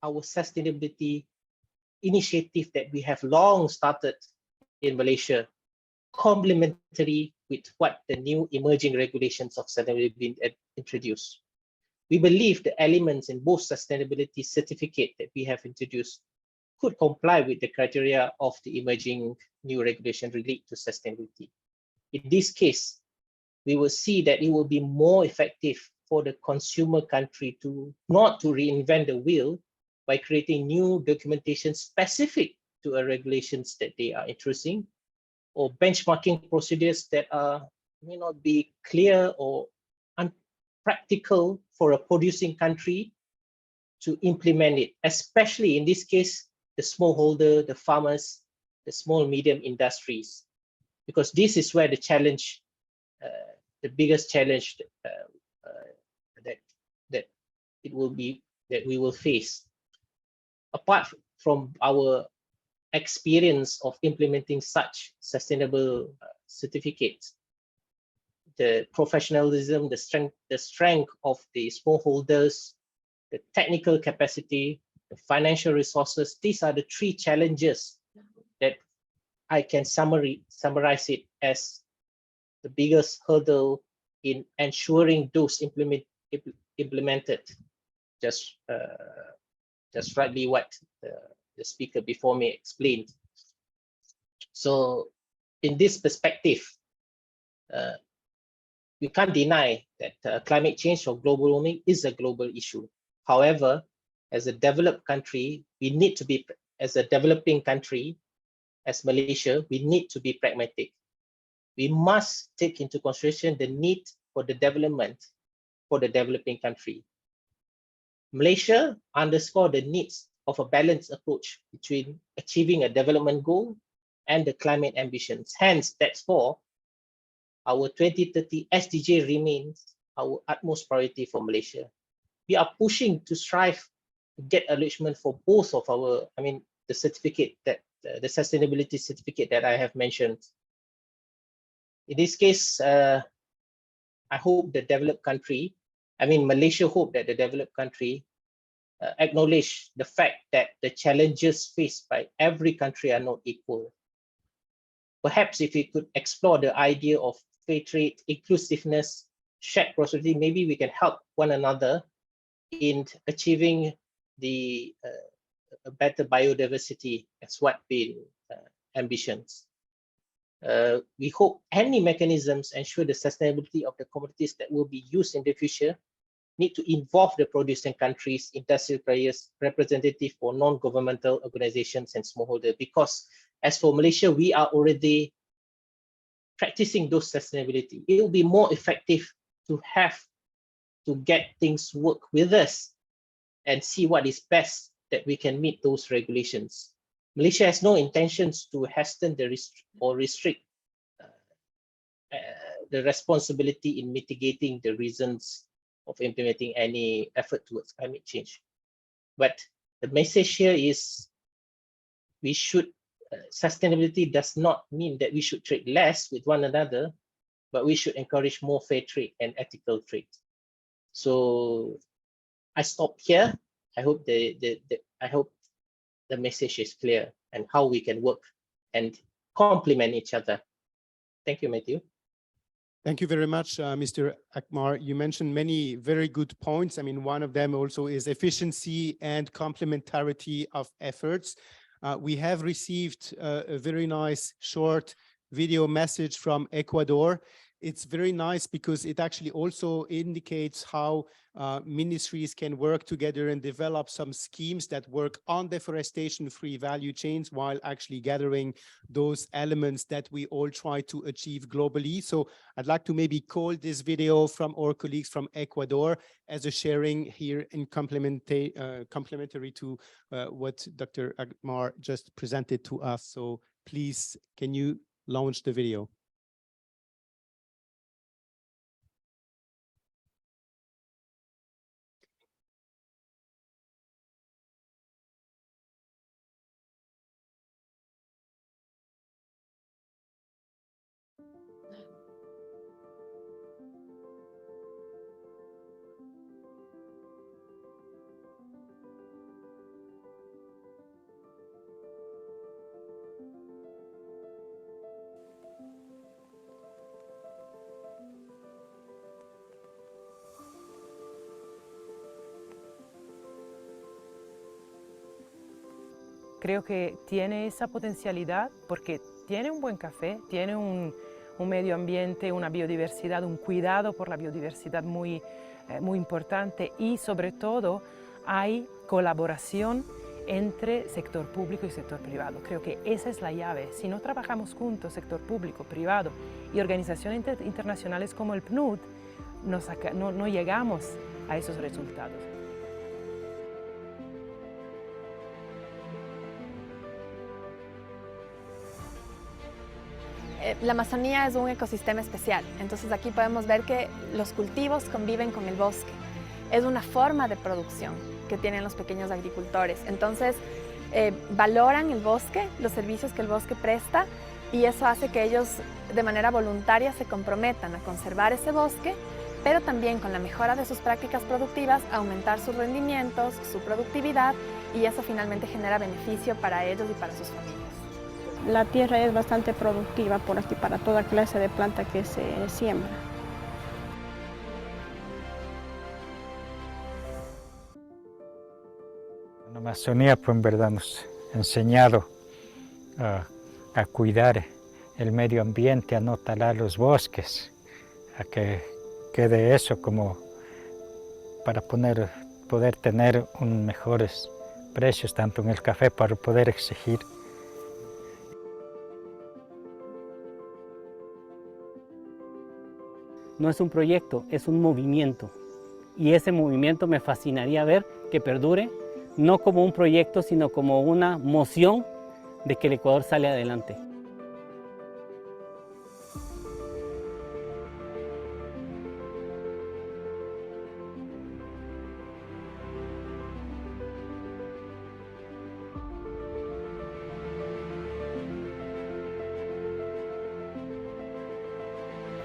our sustainability initiative that we have long started in Malaysia complementary with what the new emerging regulations of sustainability introduced? We believe the elements in both sustainability certificate that we have introduced could comply with the criteria of the emerging new regulation related to sustainability. In this case, we will see that it will be more effective for the consumer country to not to reinvent the wheel by creating new documentation specific to a regulations that they are introducing, or benchmarking procedures that may not be clear or unpractical for a producing country to implement it, especially in this case, the smallholder, the farmers, the small medium industries, because this is where the challenge, the biggest challenge that we will face. Apart from our experience of implementing such sustainable certificates, the professionalism, the strength of the smallholders, the technical capacity, the financial resources. These are the three challenges that I can summarize it as the biggest hurdle in ensuring those implemented. Just rightly what the speaker before me explained. So in this perspective, we can't deny that climate change or global warming is a global issue. However, as a developed country, we need to be, as a developing country, as Malaysia, we need to be pragmatic. We must take into consideration the need for the development for the developing country. Malaysia underscores the needs of a balanced approach between achieving a development goal and the climate ambitions. Hence, that's for our 2030 SDG remains our utmost priority for Malaysia. We are pushing to strive to get acknowledgement for both of our, the certificate that, the sustainability certificate that I have mentioned. In this case, I hope the developed country, Malaysia hope that the developed country acknowledge the fact that the challenges faced by every country are not equal. Perhaps if we could explore the idea of fair trade, inclusiveness, shared prosperity, maybe we can help one another in achieving the a better biodiversity as what been ambitions. We hope any mechanisms ensure the sustainability of the commodities that will be used in the future need to involve the producing countries, industrial players, representative for non-governmental organizations and smallholders. Because as for Malaysia, we are already practicing those sustainability. It will be more effective to have to get things work with us and see what is best that we can meet those regulations. Malaysia has no intentions to hasten the restrict the responsibility in mitigating the reasons of implementing any effort towards climate change. But the message here is we should, sustainability does not mean that we should trade less with one another, but we should encourage more fair trade and ethical trade. So I stop here. I hope the message is clear and how we can work and complement each other. Thank you, Matthew. Thank you very much, Mr. Akmar. You mentioned many very good points. One of them also is efficiency and complementarity of efforts. We have received a very nice short video message from Ecuador. It's very nice because it actually also indicates how ministries can work together and develop some schemes that work on deforestation-free value chains while actually gathering those elements that we all try to achieve globally. So I'd like to maybe call this video from our colleagues from Ecuador as a sharing here in complementary to what Dr. Akmar just presented to us. So please, can you launch the video? Creo que tiene esa potencialidad porque tiene un buen café, tiene un medio ambiente, una biodiversidad, un cuidado por la biodiversidad muy importante y sobre todo hay colaboración entre sector público y sector privado. Creo que esa es la llave. Si no trabajamos juntos, sector público, privado y organizaciones internacionales como el PNUD, no llegamos a esos resultados. La Amazonía es un ecosistema especial, entonces aquí podemos ver que los cultivos conviven con el bosque. Es una forma de producción que tienen los pequeños agricultores. Entonces, valoran el bosque, los servicios que el bosque presta Y eso hace que ellos de manera voluntaria se comprometan a conservar ese bosque, pero también con la mejora de sus prácticas productivas, aumentar sus rendimientos, su productividad, y eso finalmente genera beneficio para ellos y para sus familias. La tierra es bastante productiva por aquí para toda clase de planta que se siembra. La Amazonía, pues en verdad nos ha enseñado a cuidar el medio ambiente, a no talar los bosques, a que quede eso como para poder tener mejores precios tanto en el café, para poder exigir. No es un proyecto, es un movimiento. Y ese movimiento me fascinaría ver que perdure, no como un proyecto, sino como una moción de que el Ecuador sale adelante.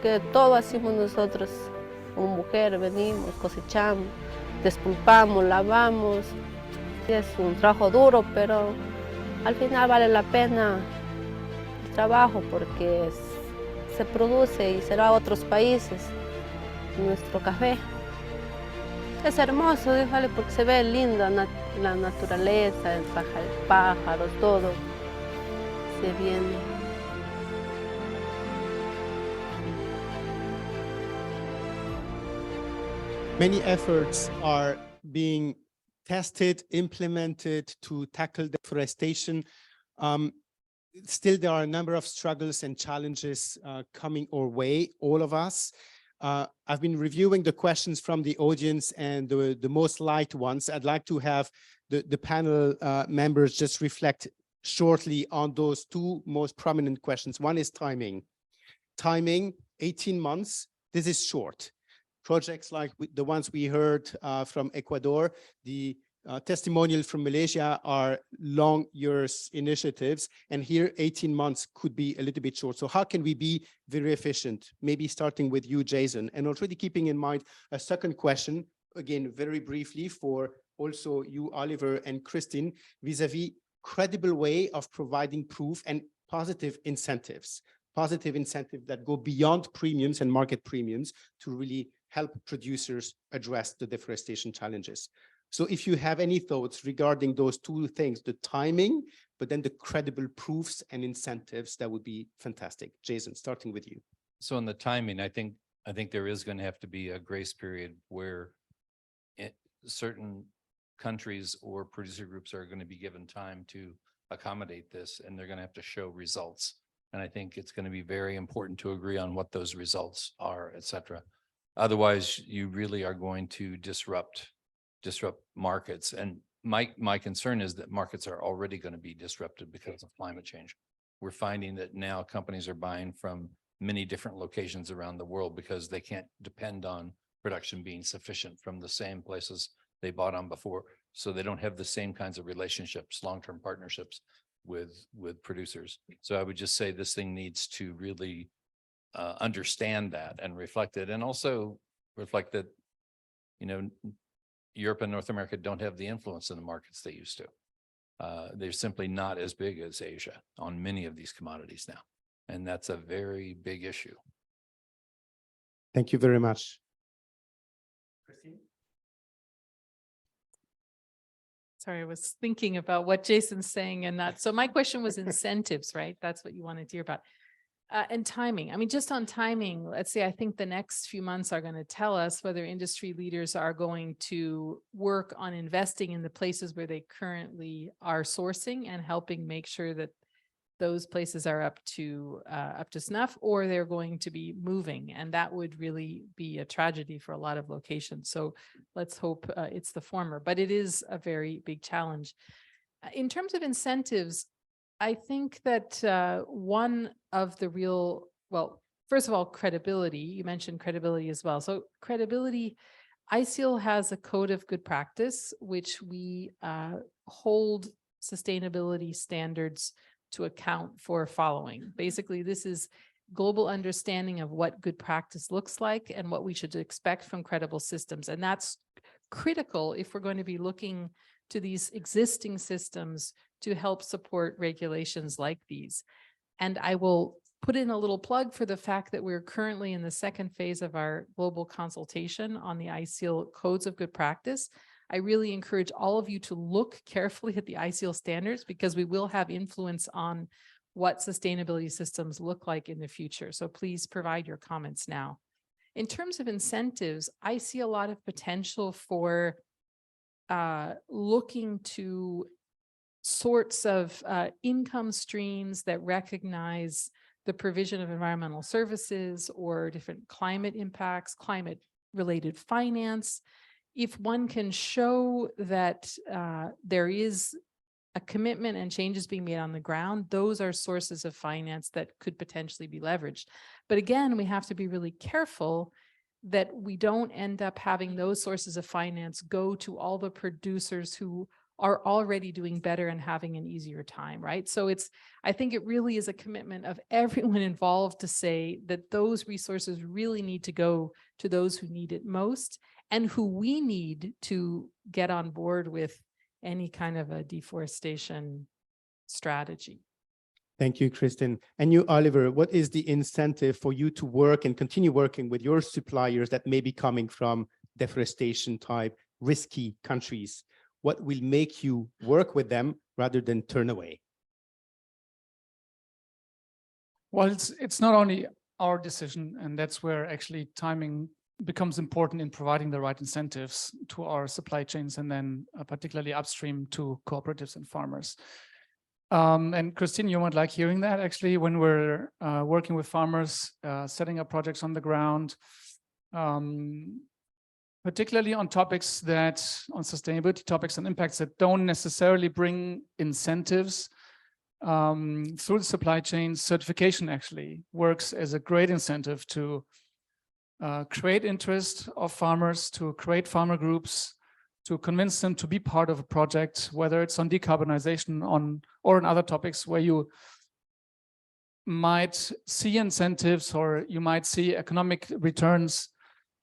Que todo hacemos nosotros, como mujer, venimos, cosechamos, despulpamos, lavamos. Es un trabajo duro, pero al final vale la pena el trabajo porque se produce y se va a otros países nuestro café. Es hermoso, ¿vale? Porque se ve linda la naturaleza, el pájaros, todo se viene. Many efforts are being tested, implemented to tackle deforestation. Still, there are a number of struggles and challenges coming our way, all of us. I've been reviewing the questions from the audience and the most liked ones. I'd like to have the panel members just reflect shortly on those two most prominent questions. One is timing. Timing, 18 months, this is short. Projects like the ones we heard from Ecuador, the testimonial from Malaysia are long years initiatives, and here 18 months could be a little bit short. So how can we be very efficient? Maybe starting with you, Jason, and already keeping in mind a second question, again, very briefly for also you, Oliver and Christine, vis-a-vis credible way of providing proof and positive incentives that go beyond premiums and market premiums to really help producers address the deforestation challenges. So if you have any thoughts regarding those two things, the timing, but then the credible proofs and incentives, that would be fantastic. Jason, starting with you. So in the timing, I think there is going to have to be a grace period where certain countries or producer groups are going to be given time to accommodate this, and they're going to have to show results. And I think it's going to be very important to agree on what those results are, et cetera. Otherwise, you really are going to disrupt markets. And my concern is that markets are already going to be disrupted because of climate change. We're finding that now companies are buying from many different locations around the world because they can't depend on production being sufficient from the same places they bought on before. So they don't have the same kinds of relationships, long-term partnerships with producers. So I would just say this thing needs to really understand that and reflect it, and also reflect that, you know, Europe and North America don't have the influence in the markets they used to. They're simply not as big as Asia on many of these commodities now. And that's a very big issue. Thank you very much. Christine? Sorry, I was thinking about what Jason's saying and that. So my question was incentives, right? That's what you wanted to hear about. And timing. I mean, just on timing, let's say, I think the next few months are going to tell us whether industry leaders are going to work on investing in the places where they currently are sourcing and helping make sure that those places are up to snuff, or they're going to be moving. And that would really be a tragedy for a lot of locations. So let's hope it's the former, but it is a very big challenge. In terms of incentives, I think that one of the real, well, first of all, credibility, you mentioned credibility as well. So credibility, ICIL has a code of good practice, which we hold sustainability standards to account for following. Basically, this is global understanding of what good practice looks like and what we should expect from credible systems. And that's critical if we're going to be looking to these existing systems to help support regulations like these. And I will put in a little plug for the fact that we're currently in the second phase of our global consultation on the ICIL codes of good practice. I really encourage all of you to look carefully at the ICIL standards because we will have influence on what sustainability systems look like in the future. So please provide your comments now. In terms of incentives, I see a lot of potential for looking to sorts of income streams that recognize the provision of environmental services or different climate impacts, climate-related finance. If one can show that there is a commitment and changes being made on the ground, those are sources of finance that could potentially be leveraged. But again, we have to be really careful that we don't end up having those sources of finance go to all the producers who are already doing better and having an easier time, right? So I think it really is a commitment of everyone involved to say that those resources really need to go to those who need it most and who we need to get on board with any kind of a deforestation strategy. Thank you, Kristen. And you, Oliver, what is the incentive for you to work and continue working with your suppliers that may be coming from deforestation type risky countries? What will make you work with them rather than turn away? Well, it's not only our decision, and that's where actually timing becomes important in providing the right incentives to our supply chains and then particularly upstream to cooperatives and farmers. And Christine, you might like hearing that actually when we're working with farmers, setting up projects on the ground, particularly on topics on sustainability topics and impacts that don't necessarily bring incentives through the supply chain. Certification actually works as a great incentive to create interest of farmers, to create farmer groups, to convince them to be part of a project, whether it's on decarbonization or on other topics where you might see incentives or you might see economic returns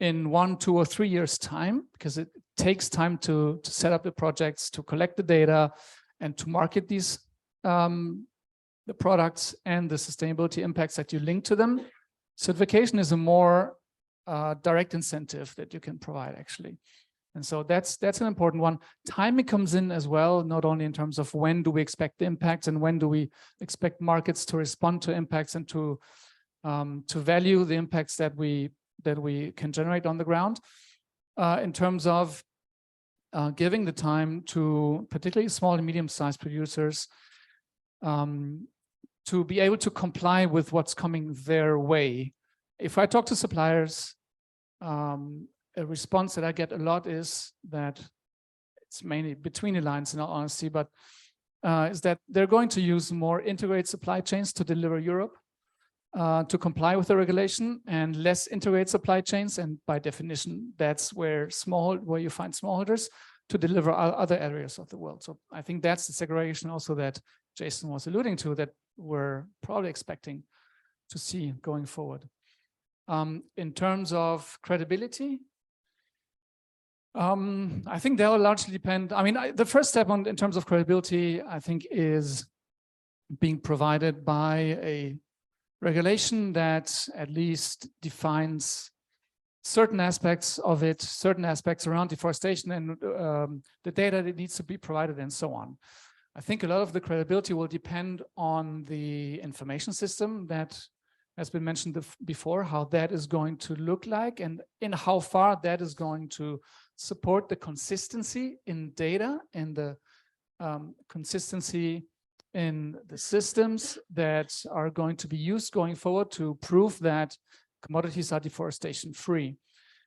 in 1, 2, or 3 years' time, because it takes time to set up the projects, to collect the data, and to market these the products and the sustainability impacts that you link to them. Certification is a more direct incentive that you can provide actually. And so that's an important one. Timing comes in as well, not only in terms of when do we expect the impacts and when do we expect markets to respond to impacts and to value the impacts that we can generate on the ground, in terms of giving the time to particularly small and medium-sized producers to be able to comply with what's coming their way. If I talk to suppliers, a response that I get a lot is that it's mainly between the lines in all honesty, but is that they're going to use more integrated supply chains to deliver Europe, to comply with the regulation, and less integrated supply chains. And by definition, that's where you find smallholders to deliver other areas of the world. So I think that's the segregation also that Jason was alluding to that we're probably expecting to see going forward. In terms of credibility, I think they'll largely depend. I mean, the first step in terms of credibility, I think, is being provided by a regulation that at least defines certain aspects of it, certain aspects around deforestation and the data that needs to be provided and so on. I think a lot of the credibility will depend on the information system that has been mentioned before, how that is going to look like and in how far that is going to support the consistency in data and the consistency in the systems that are going to be used going forward to prove that commodities are deforestation free.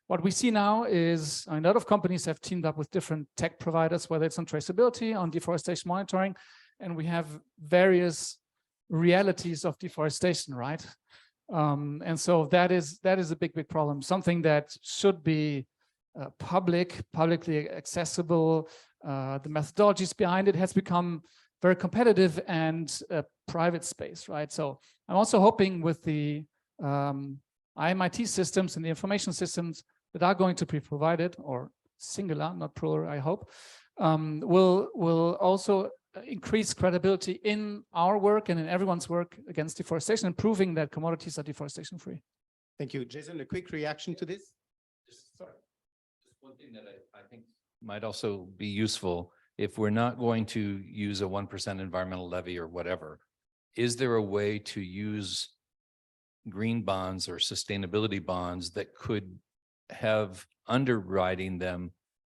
What we see now is a lot of companies have teamed up with different tech providers, whether it's on traceability, on deforestation monitoring, and we have various realities of deforestation, right? And so that is a big problem, something that should be publicly accessible. The methodologies behind it has become very competitive and private space, right? So I'm also hoping with the IMIT systems and the information systems that are going to be provided, or singular, not plural, I hope, will also increase credibility in our work and in everyone's work against deforestation and proving that commodities are deforestation free. Thank you. Jason, a quick reaction to this? Just one thing that I think might also be useful, if we're not going to use a 1% environmental levy or whatever, is there a way to use green bonds or sustainability bonds that could have underwriting them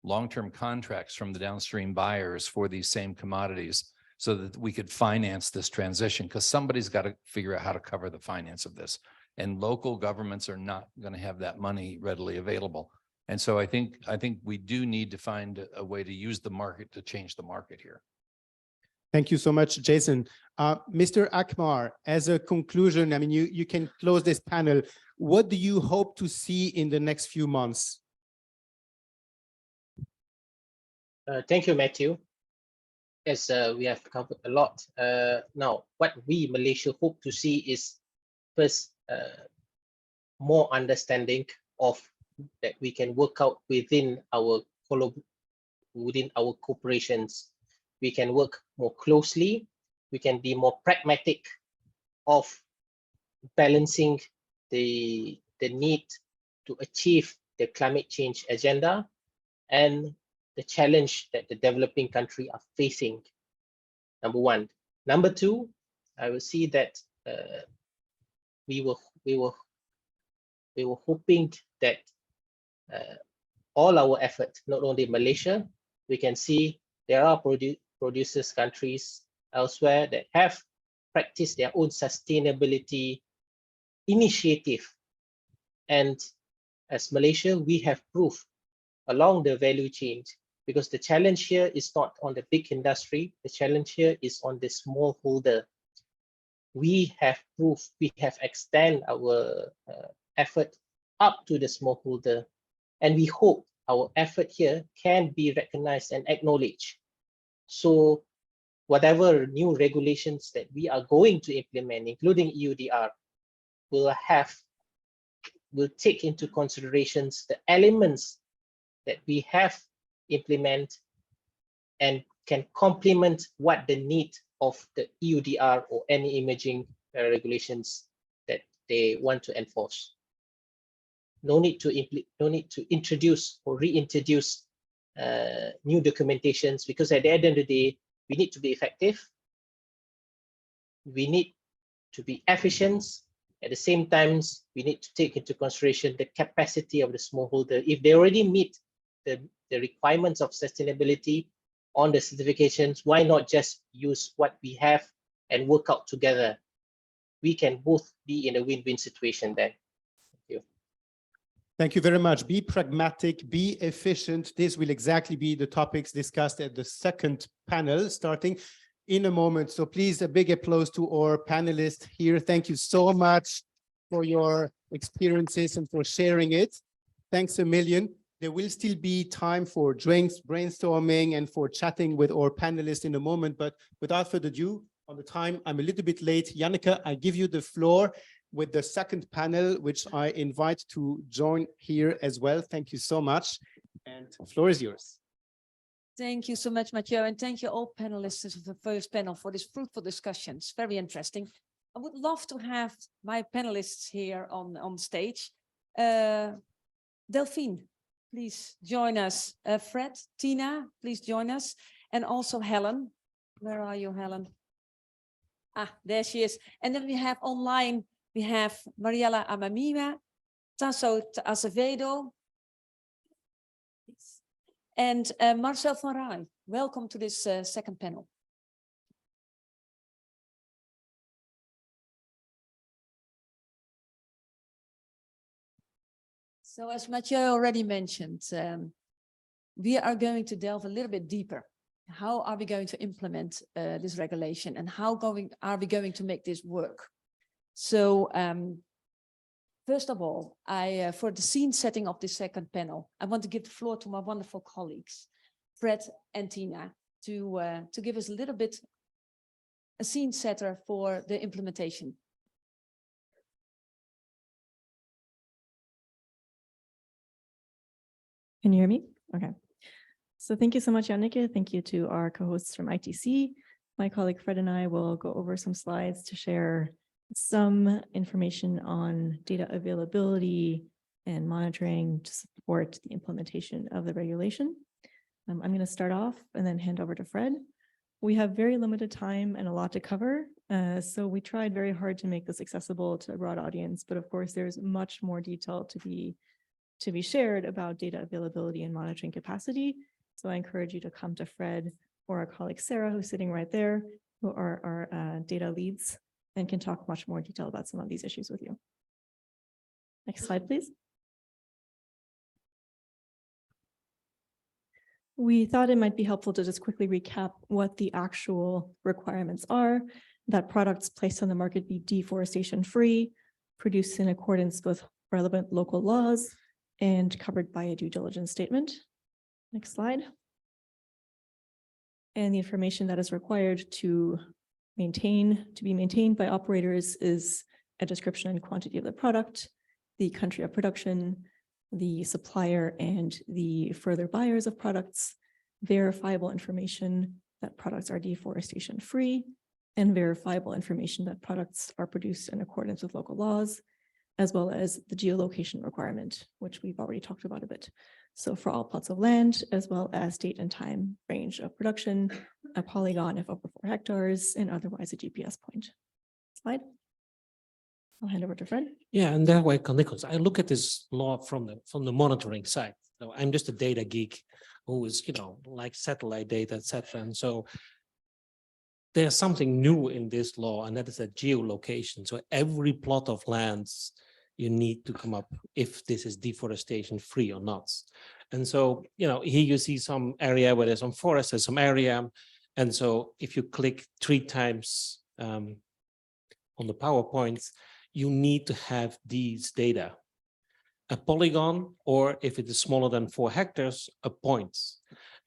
long-term contracts from the downstream buyers for these same commodities so that we could finance this transition? Because somebody's got to figure out how to cover the finance of this. And local governments are not going to have that money readily available. And so I think we do need to find a way to use the market to change the market here. Thank you so much, Jason. Mr. Akmar, as a conclusion, I mean, you can close this panel. What do you hope to see in the next few months? Thank you, Matthew. As we have covered a lot. Now, what we Malaysia hope to see is first more understanding of that we can work out within our corporations. We can work more closely. We can be more pragmatic of balancing the need to achieve the climate change agenda and the challenge that the developing country are facing. Number one. Number two, I will see that we were hoping that all our efforts, not only Malaysia, we can see there are producers countries elsewhere that have practiced their own sustainability initiative. And as Malaysia, we have proof along the value chain, because the challenge here is not on the big industry, the challenge here is on the smallholder. We have proof, we have extended our effort up to the smallholder, and we hope our effort here can be recognized and acknowledged. So whatever new regulations that we are going to implement, including EUDR, will take into considerations the elements that we have implement and can complement what the need of the EUDR or any emerging regulations that they want to enforce. No need to introduce or reintroduce new documentations, because at the end of the day, we need to be effective. We need to be efficient. At the same time, we need to take into consideration the capacity of the smallholder. If they already meet the requirements of sustainability on the certifications, why not just use what we have and work out together? We can both be in a win-win situation then. Thank you. Thank you very much. Be pragmatic, be efficient. This will exactly be the topics discussed at the second panel starting in a moment. So please, a big applause to our panelists here. Thank you so much for your experiences and for sharing it. Thanks a million. There will still be time for drinks, brainstorming, and for chatting with our panelists in a moment. But without further ado, on the time, I'm a little bit late. Janneke, I give you the floor with the second panel, which I invite to join here as well. Thank you so much. And the floor is yours. Thank you so much, Mathieu, and thank you all panelists of the first panel for this fruitful discussion. It's very interesting. I would love to have my panelists here on stage. Delphine, please join us. Fred, Tina, please join us. And also Helen. Where are you, Helen? Ah, there she is. And then we have online, we have Mariela Amamima, Tasso Azevedo, and Marcel van Rijn. Welcome to this second panel. So as Mathieu already mentioned, we are going to delve a little bit deeper. How are we going to implement this regulation, and how are we going to make this work? So first of all, for the scene setting of this second panel, I want to give the floor to my wonderful colleagues, Fred and Tina, to give us a little bit a scene setter for the implementation. Can you hear me? Okay. So thank you so much, Janneke. Thank you to our co-hosts from ITC. My colleague Fred and I will go over some slides to share some information on data availability and monitoring to support the implementation of the regulation. I'm going to start off and then hand over to Fred. We have very limited time and a lot to cover, so we tried very hard to make this accessible to a broad audience, but of course there's much more detail to be shared about data availability and monitoring capacity. So I encourage you to come to Fred or our colleague Sarah, who's sitting right there, who are our data leads and can talk much more detail about some of these issues with you. Next slide, please. We thought it might be helpful to just quickly recap what the actual requirements are, that products placed on the market be deforestation free, produced in accordance with relevant local laws, and covered by a due diligence statement. Next slide. And the information that is required to be maintained by operators is a description and quantity of the product, the country of production, the supplier and the further buyers of products, verifiable information that products are deforestation free, and verifiable information that products are produced in accordance with local laws, as well as the geolocation requirement, which we've already talked about a bit. So for all plots of land, as well as date and time range of production, a polygon if over 4 hectares, and otherwise a GPS point. Slide. I'll hand over to Fred. Yeah, and that way, Nicholas, I look at this law from the monitoring side. So I'm just a data geek who is, like satellite data, etc. And so there's something new in this law, and that is a geolocation. So every plot of lands, you need to come up if this is deforestation free or not. And so, here you see some area where there's some forest, there's some area. And so if you click 3 times on the PowerPoint, you need to have these data. A polygon, or if it is smaller than 4 hectares, a point.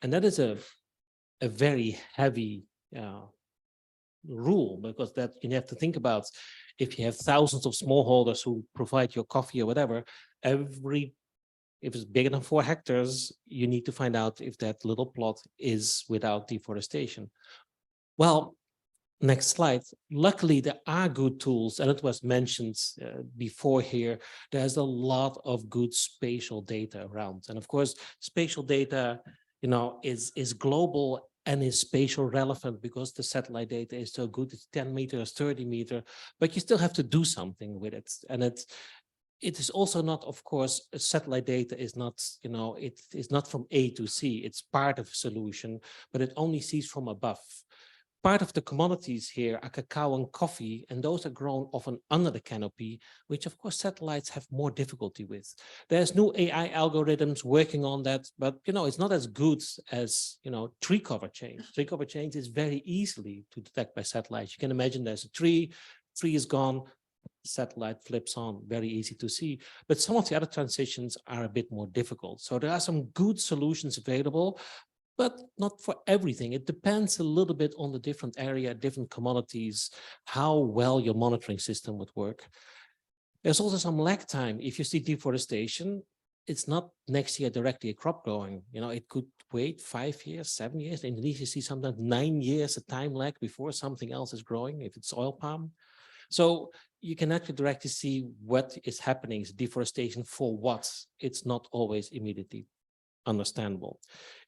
And that is a very heavy rule, because that you have to think about if you have thousands of smallholders who provide your coffee or whatever, if it's bigger than 4 hectares, you need to find out if that little plot is without deforestation. Well, next slide. Luckily, there are good tools, and it was mentioned before here. There's a lot of good spatial data around. And of course, spatial data, is global and is spatial relevant because the satellite data is so good. It's 10 meters, 30 meters, but you still have to do something with it. And it is also not, of course, satellite data is not, it is not from A to C. It's part of a solution, but it only sees from above. Part of the commodities here are cacao and coffee, and those are grown often under the canopy, which of course satellites have more difficulty with. There's new AI algorithms working on that, but it's not as good as tree cover change. Tree cover change is very easily to detect by satellites. You can imagine there's a tree is gone, satellite flips on, very easy to see. But some of the other transitions are a bit more difficult. So there are some good solutions available, but not for everything. It depends a little bit on the different area, different commodities, how well your monitoring system would work. There's also some lag time. If you see deforestation, it's not next year directly a crop growing. It could wait 5 years, 7 years. In Indonesia, you see sometimes 9 years a time lag before something else is growing, if it's oil palm. So you can actually directly see what is happening. Is deforestation for what? It's not always immediately understandable.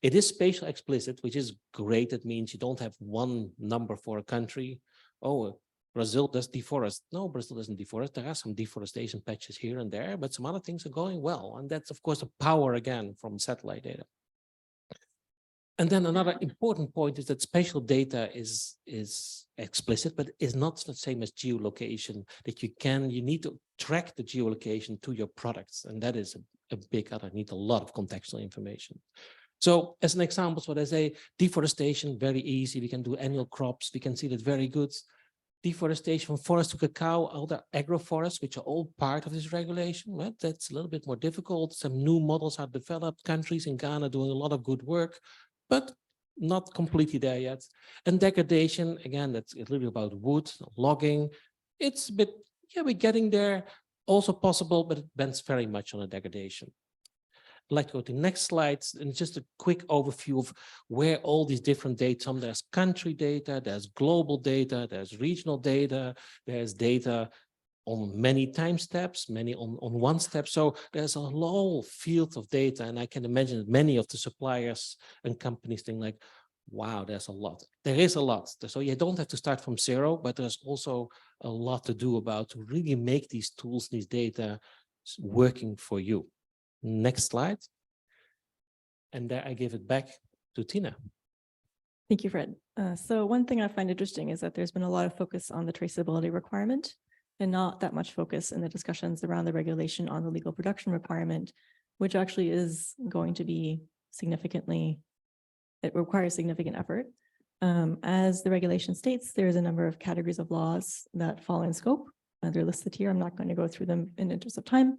It is spatial explicit, which is great. It means you don't have one number for a country. Oh, Brazil does deforest. No, Brazil doesn't deforest. There are some deforestation patches here and there, but some other things are going well. And that's, of course, the power again from satellite data. And then another important point is that spatial data is explicit, but is not the same as geolocation, that you need to track the geolocation to your products. And that is a big other, need a lot of contextual information. So as an example, what I say, deforestation, very easy. We can do annual crops. We can see that very good. Deforestation from forest to cacao, other agroforests, which are all part of this regulation. Right? That's a little bit more difficult. Some new models are developed. Countries in Ghana doing a lot of good work. But not completely there yet. And degradation, again, that's a little bit about wood, logging. It's a bit, yeah, we're getting there, also possible, but it depends very much on the degradation. I'd like to go to the next slide, and just a quick overview of where all these different data, there's country data, there's global data, there's regional data, there's data on many time steps, many on one step. So there's a whole field of data, and I can imagine that many of the suppliers and companies think like, wow, there's a lot. There is a lot. So you don't have to start from zero, but there's also a lot to do about to really make these tools, these data working for you. Next slide. And there I give it back to Tina. Thank you, Fred. So one thing I find interesting is that there's been a lot of focus on the traceability requirement and not that much focus in the discussions around the regulation on the legal production requirement, which actually is going to be significantly, it requires significant effort. As the regulation states, there's a number of categories of laws that fall in scope. They're listed here. I'm not going to go through them in the interest of time,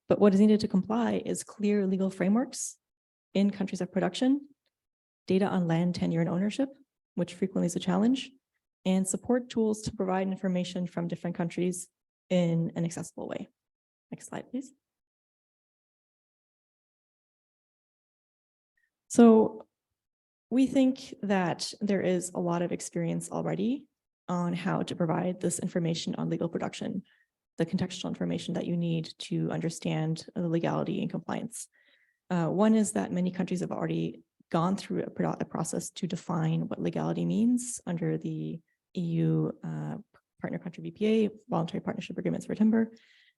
but what is needed to comply is clear legal frameworks in countries of production, data on land tenure and ownership, which frequently is a challenge, and support tools to provide information from different countries in an accessible way. Next slide, please. So we think that there is a lot of experience already on how to provide this information on legal production, the contextual information that you need to understand the legality and compliance. One is that many countries have already gone through a process to define what legality means under the EU partner country VPA, voluntary partnership agreements for timber.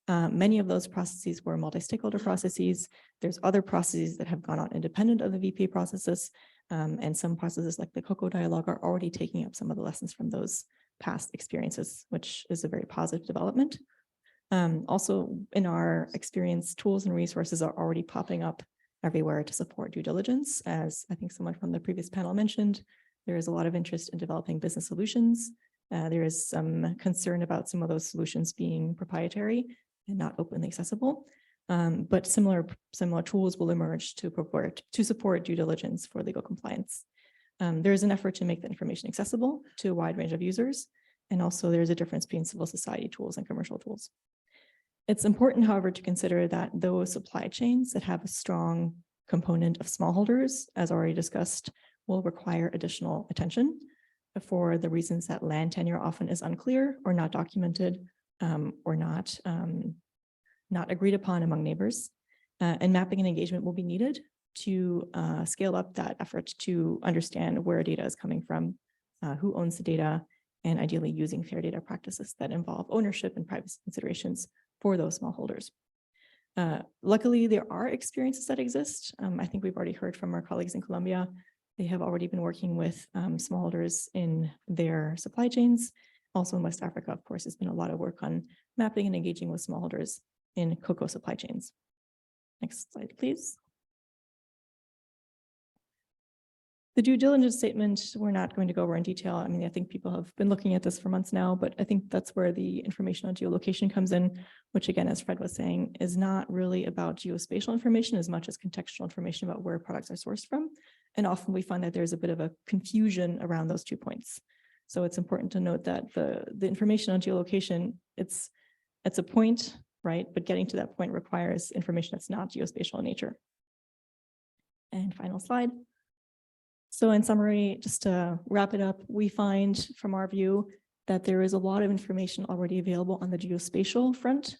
Many of those processes were multi-stakeholder processes. There's other processes that have gone on independent of the VPA processes, and some processes like the COCO dialogue are already taking up some of the lessons from those past experiences, which is a very positive development. Also, in our experience, tools and resources are already popping up everywhere to support due diligence. As I think someone from the previous panel mentioned, there is a lot of interest in developing business solutions. There is some concern about some of those solutions being proprietary and not openly accessible. But similar tools will emerge to support due diligence for legal compliance. There is an effort to make the information accessible to a wide range of users. And also there's a difference between civil society tools and commercial tools. It's important, however, to consider that those supply chains that have a strong component of smallholders, as already discussed, will require additional attention for the reasons that land tenure often is unclear or not documented or not agreed upon among neighbors. And mapping and engagement will be needed to scale up that effort to understand where data is coming from, who owns the data, and ideally using fair data practices that involve ownership and privacy considerations for those smallholders. Luckily, there are experiences that exist. I think we've already heard from our colleagues in Colombia. They have already been working with smallholders in their supply chains. Also in West Africa, of course, there's been a lot of work on mapping and engaging with smallholders in cocoa supply chains. Next slide, please. The due diligence statement, we're not going to go over in detail. I mean, I think people have been looking at this for months now, but I think that's where the information on geolocation comes in, which again, as Fred was saying, is not really about geospatial information as much as contextual information about where products are sourced from. And often we find that there's a bit of a confusion around those 2 points. So it's important to note that the information on geolocation, it's a point, right? But getting to that point requires information that's not geospatial in nature. And final slide. So in summary, just to wrap it up, we find from our view that there is a lot of information already available on the geospatial front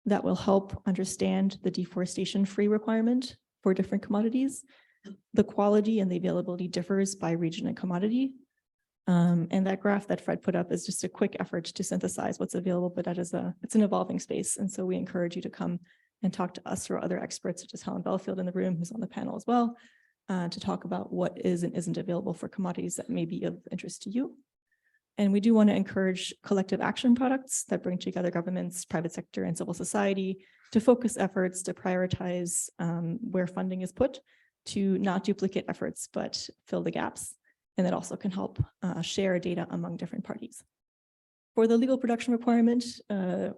that will help understand the deforestation-free requirement for different commodities. The quality and the availability differs by region and commodity. And that graph that Fred put up is just a quick effort to synthesize what's available, but it's an evolving space. And so we encourage you to come and talk to us or other experts, such as Helen Belfield in the room, who's on the panel as well, to talk about what is and isn't available for commodities that may be of interest to you. And we do want to encourage collective action products that bring together governments, private sector, and civil society to focus efforts to prioritize where funding is put, to not duplicate efforts, but fill the gaps. And that also can help share data among different parties. For the legal production requirement,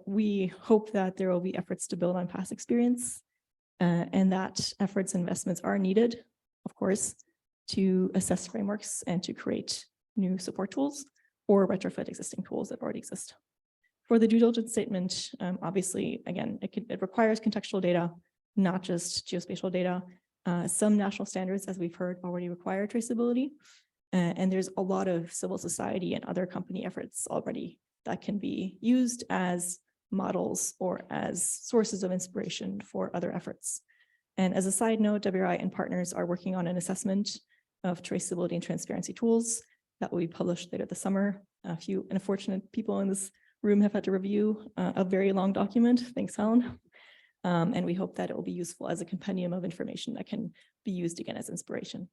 we hope that there will be efforts to build on past experience and that efforts and investments are needed, of course, to assess frameworks and to create new support tools or retrofit existing tools that already exist. For the due diligence statement, obviously, again, it requires contextual data, not just geospatial data. Some national standards, as we've heard, already require traceability. And there's a lot of civil society and other company efforts already that can be used as models or as sources of inspiration for other efforts. And as a side note, WRI and partners are working on an assessment of traceability and transparency tools that will be published later this summer. A few unfortunate people in this room have had to review a very long document. Thanks, Helen. And we hope that it will be useful as a compendium of information that can be used again as inspiration.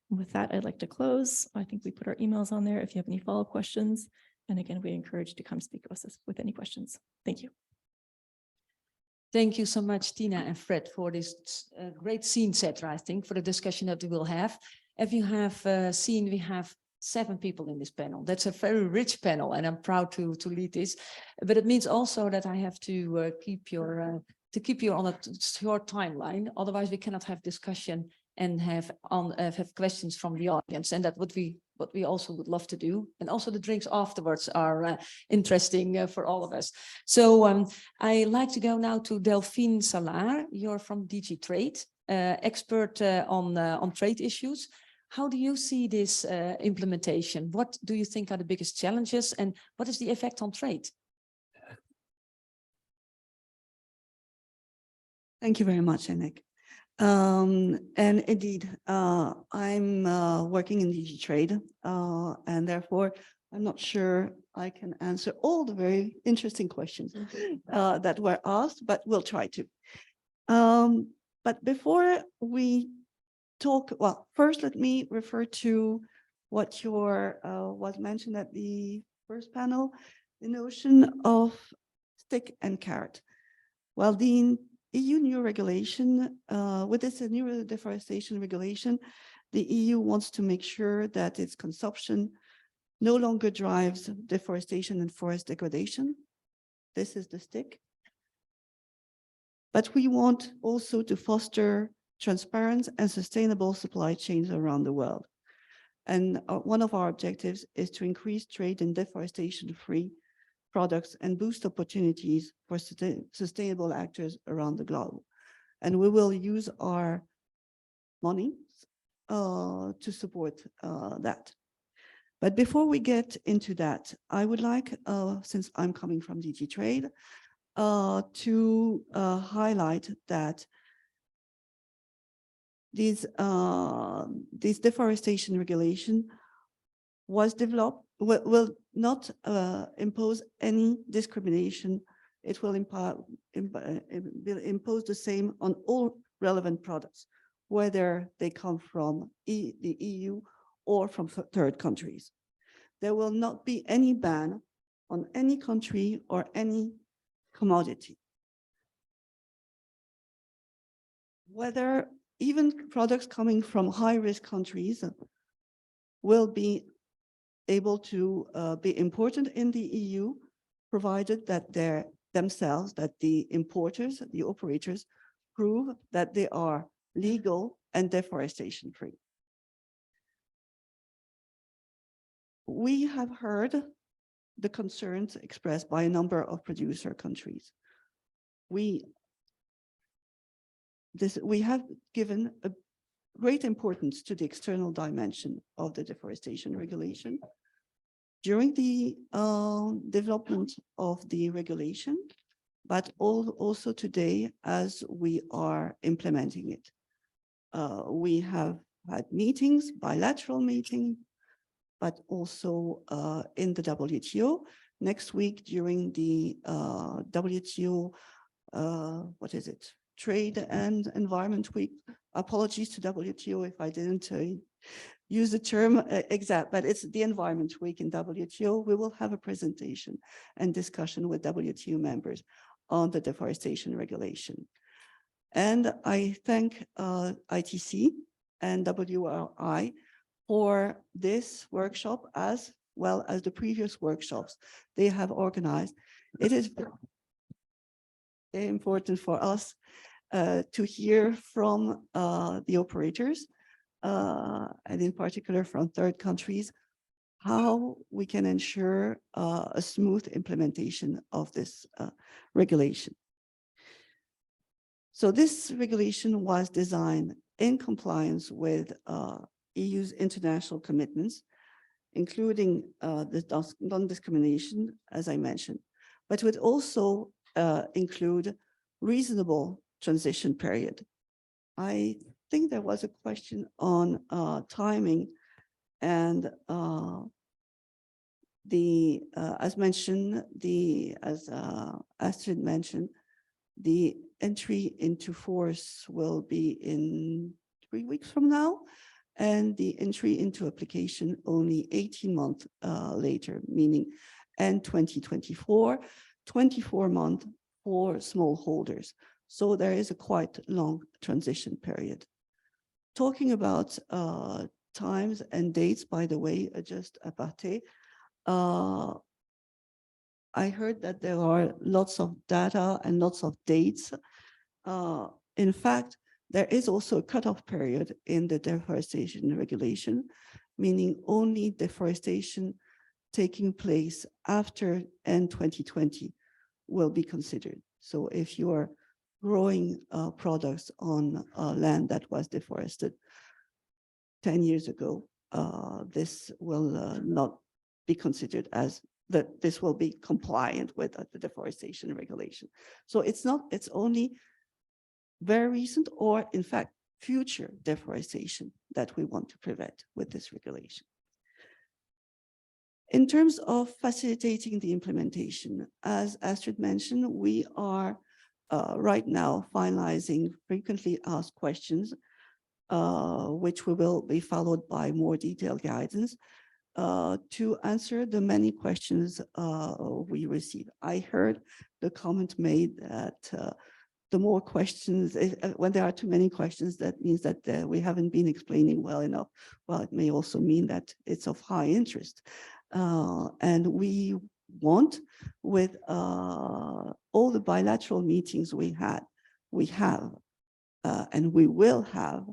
And with that, I'd like to close. I think we put our emails on there if you have any follow-up questions. And again, we encourage you to come speak to us with any questions. Thank you. Thank you so much, Tina and Fred, for this great scene setter, I think, for the discussion that we will have. As you have seen, we have 7 people in this panel. That's a very rich panel, and I'm proud to lead this. But it means also that I have to keep you on a short timeline. Otherwise, we cannot have discussion and have questions from the audience, and that would be what we also would love to do. And also the drinks afterwards are interesting for all of us. So I like to go now to Delphine Salar. You're from DG Trade, expert on trade issues. How do you see this implementation? What do you think are the biggest challenges, and what is the effect on trade? Thank you very much, Enik. And indeed, I'm working in DG Trade, and therefore I'm not sure I can answer all the very interesting questions that were asked, but we'll try to. But before we talk, well, first let me refer to what was mentioned at the first panel, the notion of stick and carrot. Well, the EU new regulation, with this new deforestation regulation, the EU wants to make sure that its consumption no longer drives deforestation and forest degradation. This is the stick. But we want also to foster transparent and sustainable supply chains around the world. And one of our objectives is to increase trade in deforestation-free products and boost opportunities for sustainable actors around the globe. And we will use our money to support that. But before we get into that, I would like, since I'm coming from DG Trade, to highlight that this deforestation regulation was developed, will not impose any discrimination. It will impose the same on all relevant products, whether they come from the EU or from third countries. There will not be any ban on any country or any commodity. Whether even products coming from high-risk countries will be able to be imported in the EU, provided that the importers, the operators, prove that they are legal and deforestation-free. We have heard the concerns expressed by a number of producer countries. We have given a great importance to the external dimension of the deforestation regulation. During the development of the regulation, but also today as we are implementing it. We have had meetings, bilateral meetings, but also in the WTO. Next week during the WTO, what is it? Trade and Environment Week. Apologies to WTO if I didn't use the term exact, but it's the Environment Week in WTO. We will have a presentation and discussion with WTO members on the deforestation regulation. And I thank ITC and WRI for this workshop as well as the previous workshops they have organized. It is very important for us to hear from the operators and in particular from third countries, how we can ensure a smooth implementation of this regulation. So this regulation was designed in compliance with EU's international commitments, including the non-discrimination, as I mentioned, but would also include reasonable transition period. I think there was a question on timing, and as mentioned, as Astrid mentioned, the entry into force will be in 3 weeks from now, and the entry into application only 18 months later, meaning end 2024, 24 months for smallholders. So there is a quite long transition period. Talking about times and dates, by the way, just aparté, I heard that there are lots of data and lots of dates. In fact, there is also a cutoff period in the deforestation regulation, meaning only deforestation taking place after end 2020 will be considered. So if you are growing products on land that was deforested 10 years ago, this will not be considered as that this will be compliant with the deforestation regulation. So it's only very recent or in fact future deforestation that we want to prevent with this regulation. In terms of facilitating the implementation, as Astrid mentioned, we are right now finalizing frequently asked questions, which will be followed by more detailed guidance to answer the many questions we receive. I heard the comment made that the more questions, when there are too many questions, that means that we haven't been explaining well enough. Well, it may also mean that it's of high interest. And we want, with all the bilateral meetings we have, and we will have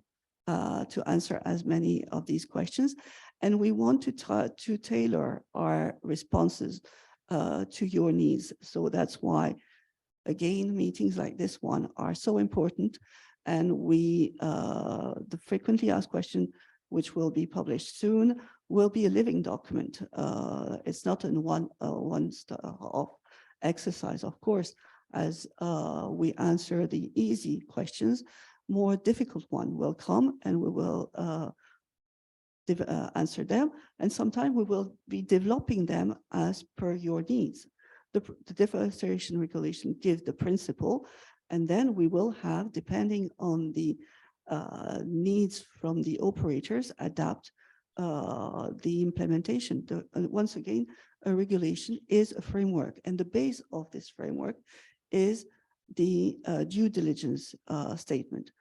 to answer as many of these questions. And we want to try to tailor our responses to your needs. So that's why, again, meetings like this one are so important. And the frequently asked question, which will be published soon, will be a living document. It's not in one-off exercise, of course, as we answer the easy questions, more difficult one will come and we will answer them. And sometimes we will be developing them as per your needs. The deforestation regulation gives the principle, and then we will have, depending on the needs from the operators, adapt the implementation. Once again, a regulation is a framework, and the base of this framework is the due diligence statement.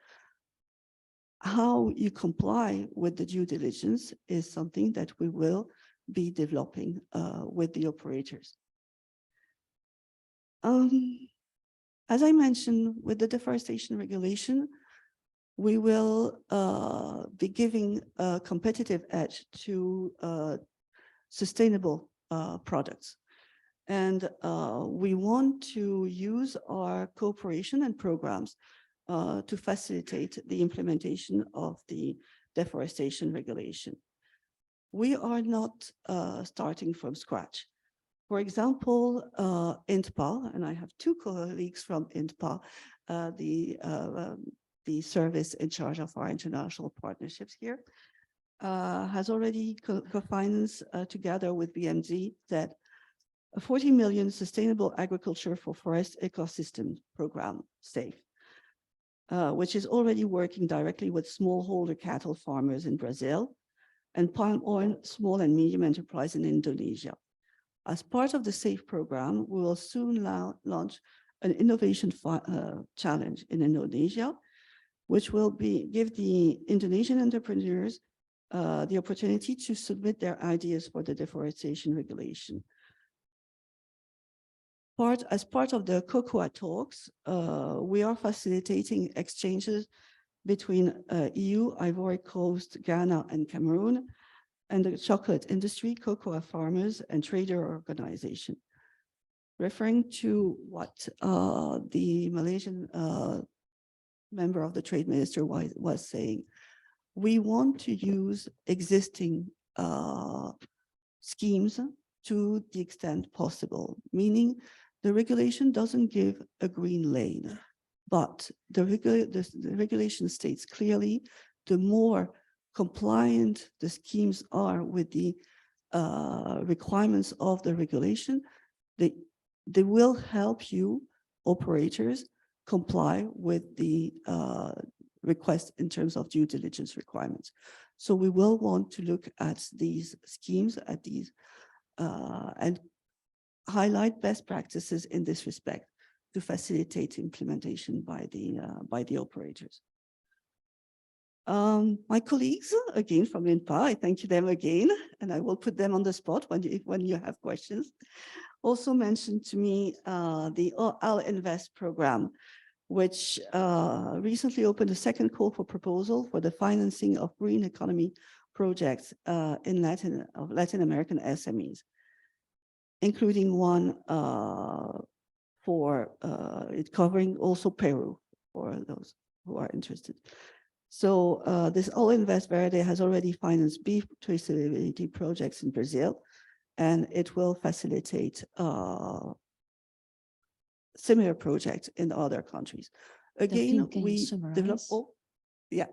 How you comply with the due diligence is something that we will be developing with the operators. As I mentioned, with the deforestation regulation, we will be giving a competitive edge to sustainable products. And we want to use our cooperation and programs to facilitate the implementation of the deforestation regulation. We are not starting from scratch. For example, INTPA, and I have two colleagues from INTPA, the service in charge of our international partnerships here, has already co-financed together with BMZ that a 40 million sustainable agriculture for forest ecosystem program, SAFE, which is already working directly with smallholder cattle farmers in Brazil and palm oil small and medium enterprise in Indonesia. As part of the SAFE program, we will soon launch an innovation challenge in Indonesia, which will give the Indonesian entrepreneurs the opportunity to submit their ideas for the deforestation regulation. As part of the COCOA talks, we are facilitating exchanges between EU, Ivory Coast, Ghana, and Cameroon, and the chocolate industry, cocoa farmers, and trader organization. Referring to what the Malaysian member of the trade minister was saying, we want to use existing schemes to the extent possible, meaning the regulation doesn't give a green lane, but the regulation states clearly the more compliant the schemes are with the requirements of the regulation, they will help you, operators, comply with the request in terms of due diligence requirements. So we will want to look at these schemes, at these, and highlight best practices in this respect to facilitate implementation by the operators. My colleagues, again from INPA, I thank them again, and I will put them on the spot when you have questions, also mentioned to me the I'll Invest program, which recently opened a second call for proposal for the financing of green economy projects in Latin American SMEs, including one for it covering also Peru for those who are interested. So this All Invest Verde has already financed beef traceability projects in Brazil, and it will facilitate similar projects in other countries. Again, we develop all, yeah.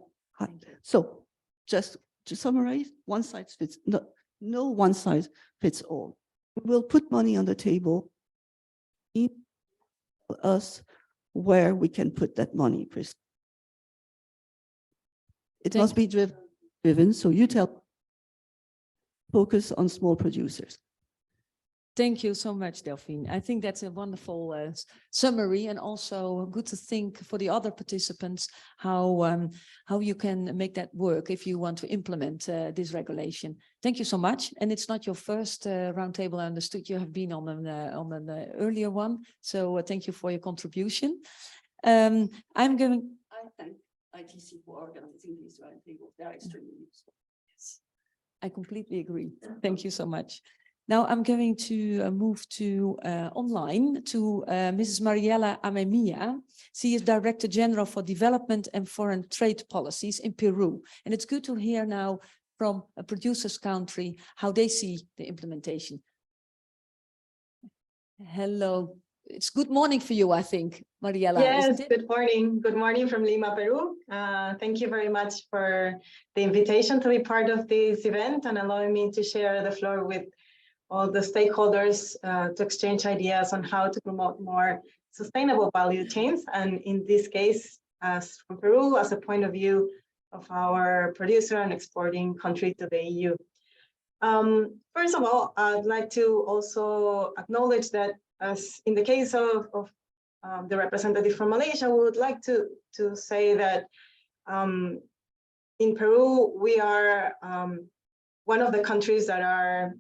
So just to summarize, one size fits, no one size fits all. We will put money on the table, in us where we can put that money. It must be driven, so you tell, focus on small producers. Thank you so much, Delphine. I think that's a wonderful summary, and also good to think for the other participants how you can make that work if you want to implement this regulation. Thank you so much. And it's not your first roundtable. I understood you have been on an earlier one. So thank you for your contribution. I thank ITC for organizing these roundtables. They're extremely useful. Yes, I completely agree. Thank you so much. Now I'm going to move to online to Mrs. Mariela Amemia. She is Director General for Development and Foreign Trade Policies in Peru. And it's good to hear now from a producer's country how they see the implementation. Hello. It's good morning for you, I think, Mariela. Yes, good morning. Good morning from Lima, Peru. Thank you very much for the invitation to be part of this event and allowing me to share the floor with all the stakeholders to exchange ideas on how to promote more sustainable value chains. And in this case, as from Peru, as a point of view of our producer and exporting country to the EU. First of all, I'd like to also acknowledge that as in the case of the representative from Malaysia, we would like to say that in Peru, we are one of the countries that are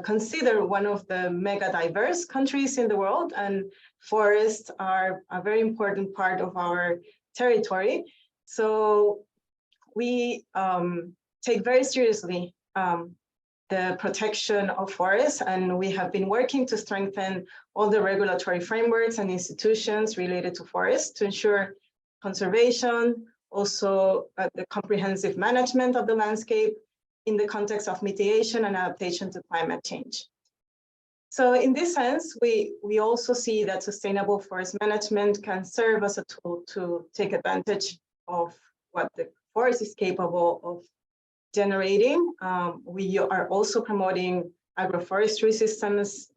considered one of the mega diverse countries in the world, and forests are a very important part of our territory. So we take very seriously the protection of forests, and we have been working to strengthen all the regulatory frameworks and institutions related to forests to ensure conservation, also the comprehensive management of the landscape in the context of mitigation and adaptation to climate change. So in this sense, we also see that sustainable forest management can serve as a tool to take advantage of what the forest is capable of generating. We are also promoting agroforestry systems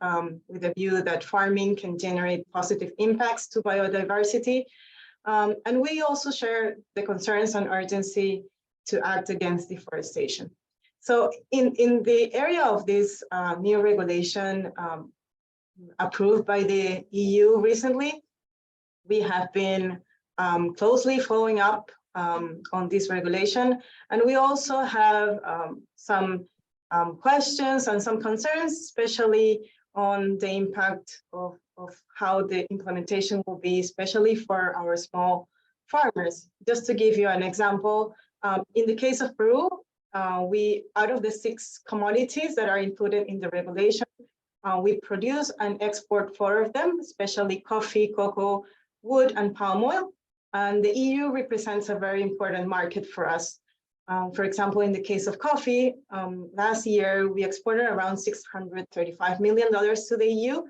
with a view that farming can generate positive impacts to biodiversity. And we also share the concerns and urgency to act against deforestation. So in the area of this new regulation approved by the EU recently, we have been closely following up on this regulation. And we also have some questions and some concerns, especially on the impact of how the implementation will be, especially for our small farmers. Just to give you an example, in the case of Peru, out of the 6 commodities that are included in the regulation, we produce and export 4 of them, especially coffee, cocoa, wood, and palm oil. And the EU represents a very important market for us. For example, in the case of coffee, last year we exported around $635 million to the EU,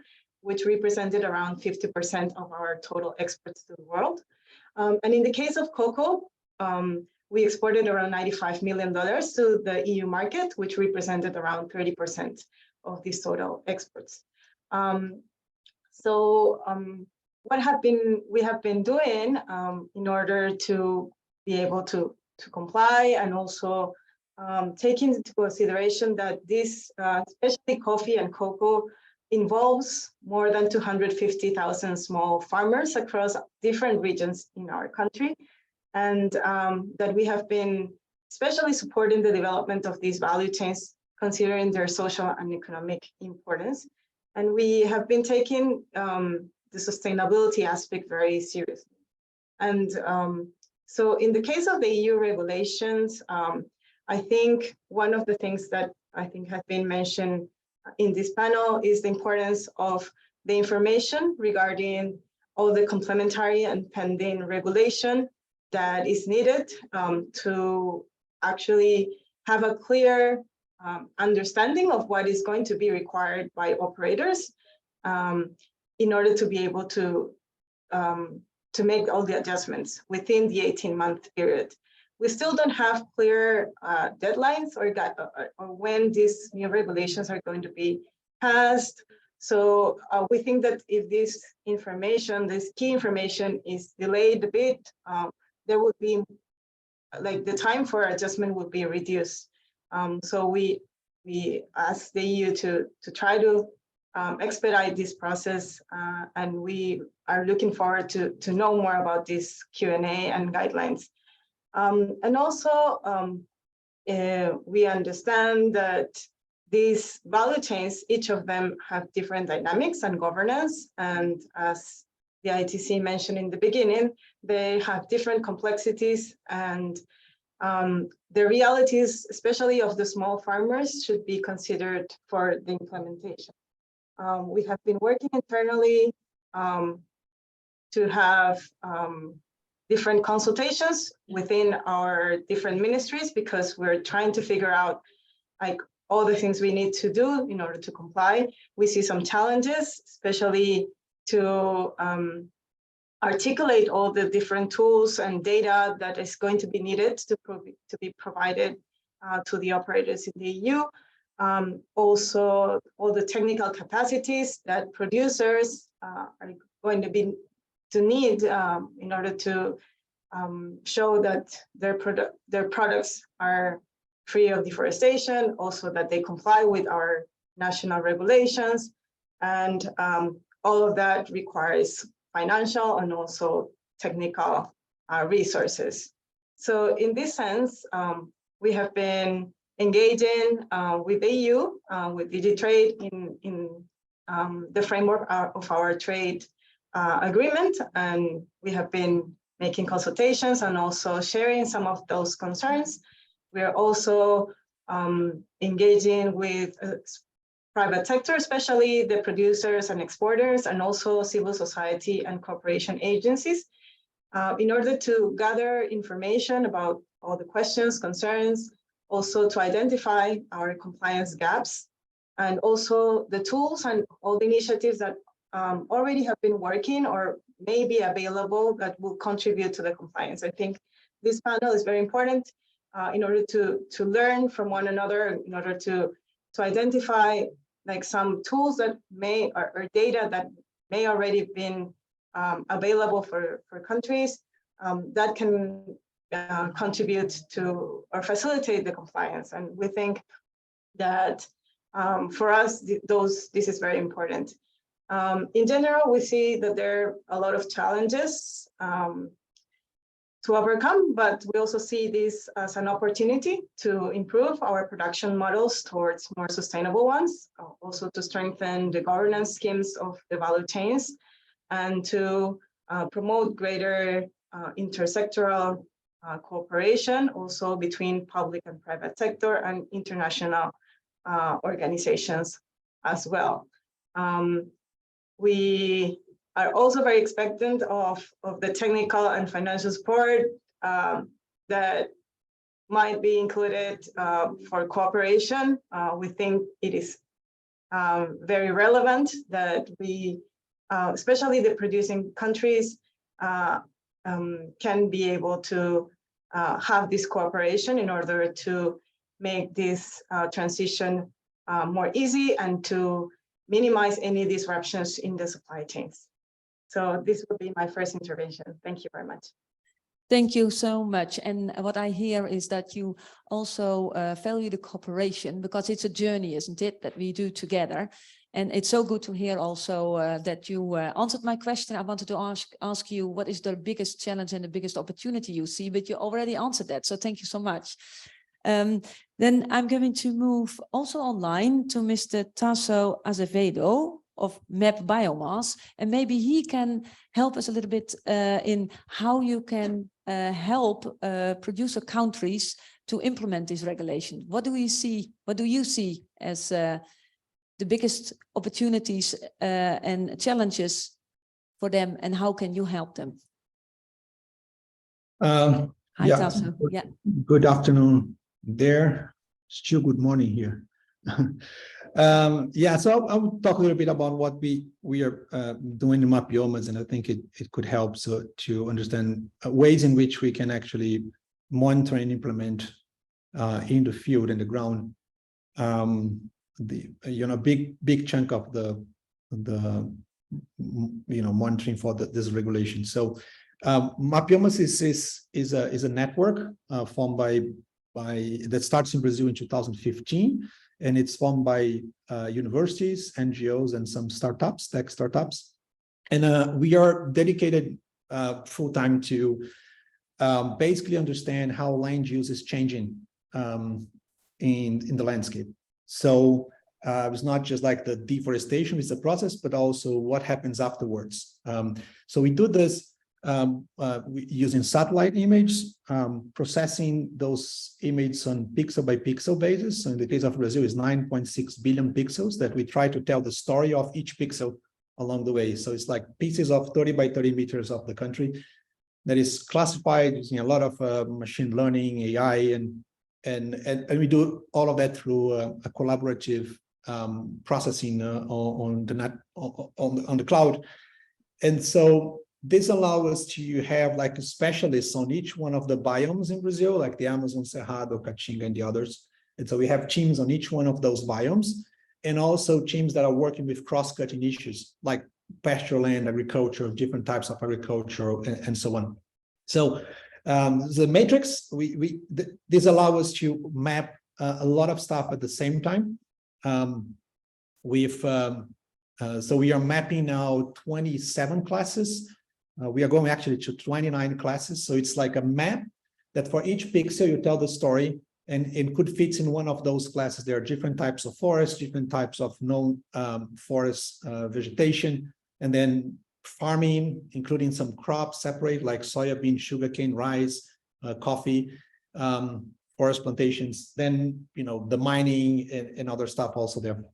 which represented around 50% of our total exports to the world. And in the case of cocoa, we exported around $95 million to the EU market, which represented around 30% of these total exports. What we have been doing in order to be able to comply, and also taking into consideration that this, especially coffee and cocoa, involves more than 250,000 small farmers across different regions in our country, and that we have been especially supporting the development of these value chains, considering their social and economic importance. And we have been taking the sustainability aspect very seriously. And so in the case of the EU regulations, I think one of the things that I think has been mentioned in this panel is the importance of the information regarding all the complementary and pending regulation that is needed to actually have a clear understanding of what is going to be required by operators in order to be able to make all the adjustments within the 18-month period. We still don't have clear deadlines or when these new regulations are going to be passed. So we think that if this information, this key information is delayed a bit, there would be, like, the time for adjustment would be reduced. So we ask the EU to try to expedite this process, and we are looking forward to know more about this Q&A and guidelines. And also, we understand that these value chains, each of them have different dynamics and governance, and as the ITC mentioned in the beginning, they have different complexities, and the realities, especially of the small farmers, should be considered for the implementation. We have been working internally to have different consultations within our different ministries, because we're trying to figure out, like, all the things we need to do in order to comply. We see some challenges, especially to articulate all the different tools and data that is going to be needed to be provided to the operators in the EU. Also, all the technical capacities that producers are going to need in order to show that their products are free of deforestation, also that they comply with our national regulations, and all of that requires financial and also technical resources. So in this sense, we have been engaging with the EU, with DigiTrade in the framework of our trade agreement, and we have been making consultations and also sharing some of those concerns. We are also engaging with private sector, especially the producers and exporters, and also civil society and cooperation agencies, in order to gather information about all the questions, concerns, also to identify our compliance gaps, and also the tools and all the initiatives that already have been working or may be available that will contribute to the compliance. I think this panel is very important in order to learn from one another, in order to identify, like, some tools that may, or data that may already been available for countries that can contribute to or facilitate the compliance. And we think that for us, this is very important. In general, we see that there are a lot of challenges to overcome, but we also see this as an opportunity to improve our production models towards more sustainable ones, also to strengthen the governance schemes of the value chains, and to promote greater intersectoral cooperation, also between public and private sector and international organizations as well. We are also very expectant of the technical and financial support that might be included for cooperation. We think it is very relevant that we, especially the producing countries, can be able to have this cooperation in order to make this transition more easy and to minimize any disruptions in the supply chains. So this would be my first intervention. Thank you very much. Thank you so much. And what I hear is that you also value the cooperation, because it's a journey, isn't it, that we do together. And it's so good to hear also that you answered my question. I wanted to ask you, what is the biggest challenge and the biggest opportunity you see, but you already answered that. So thank you so much. Then I'm going to move also online to Mr. Tasso Azevedo of MAP Biomass, and maybe he can help us a little bit in how you can help producer countries to implement this regulation. What do you see as the biggest opportunities and challenges for them, and how can you help them? Hi, yeah, Tasso. Yeah. Good afternoon there. Still good morning here. Yeah, so I'll talk a little bit about what we are doing in MAP Biomass, and I think it could help to understand ways in which we can actually monitor and implement in the field and the ground big chunk of the monitoring for this regulation. So MAP Biomass is a network formed by that starts in Brazil in 2015. And it's formed by universities, NGOs, and some startups, tech startups. And we are dedicated full-time to basically understand how land use is changing in the landscape. So it's not just like the deforestation is a process, but also what happens afterwards. So we do this using satellite images, processing those images on pixel by pixel basis. So in the case of Brazil, is 9.6 billion pixels that we try to tell the story of each pixel along the way. So it's like pieces of 30 by 30 meters of the country that is classified using a lot of machine learning, AI, and we do all of that through a collaborative processing on the net on the cloud. And so this allows us to have like a specialist on each one of the biomes in Brazil, like the Amazon, Cerrado, Caatinga, and the others. And so we have teams on each one of those biomes, and also teams that are working with cross-cutting issues like pasture land, agriculture, different types of agriculture, and so on. So the matrix, this allows us to map a lot of stuff at the same time. So we are mapping now 27 classes. We are going actually to 29 classes. So it's like a map that for each pixel you tell the story, and it could fit in one of those classes. There are different types of forests, different types of non-forest vegetation, and then farming, including some crops separate like soybean, sugarcane, rice, coffee, forest plantations, then, the mining and other stuff also there.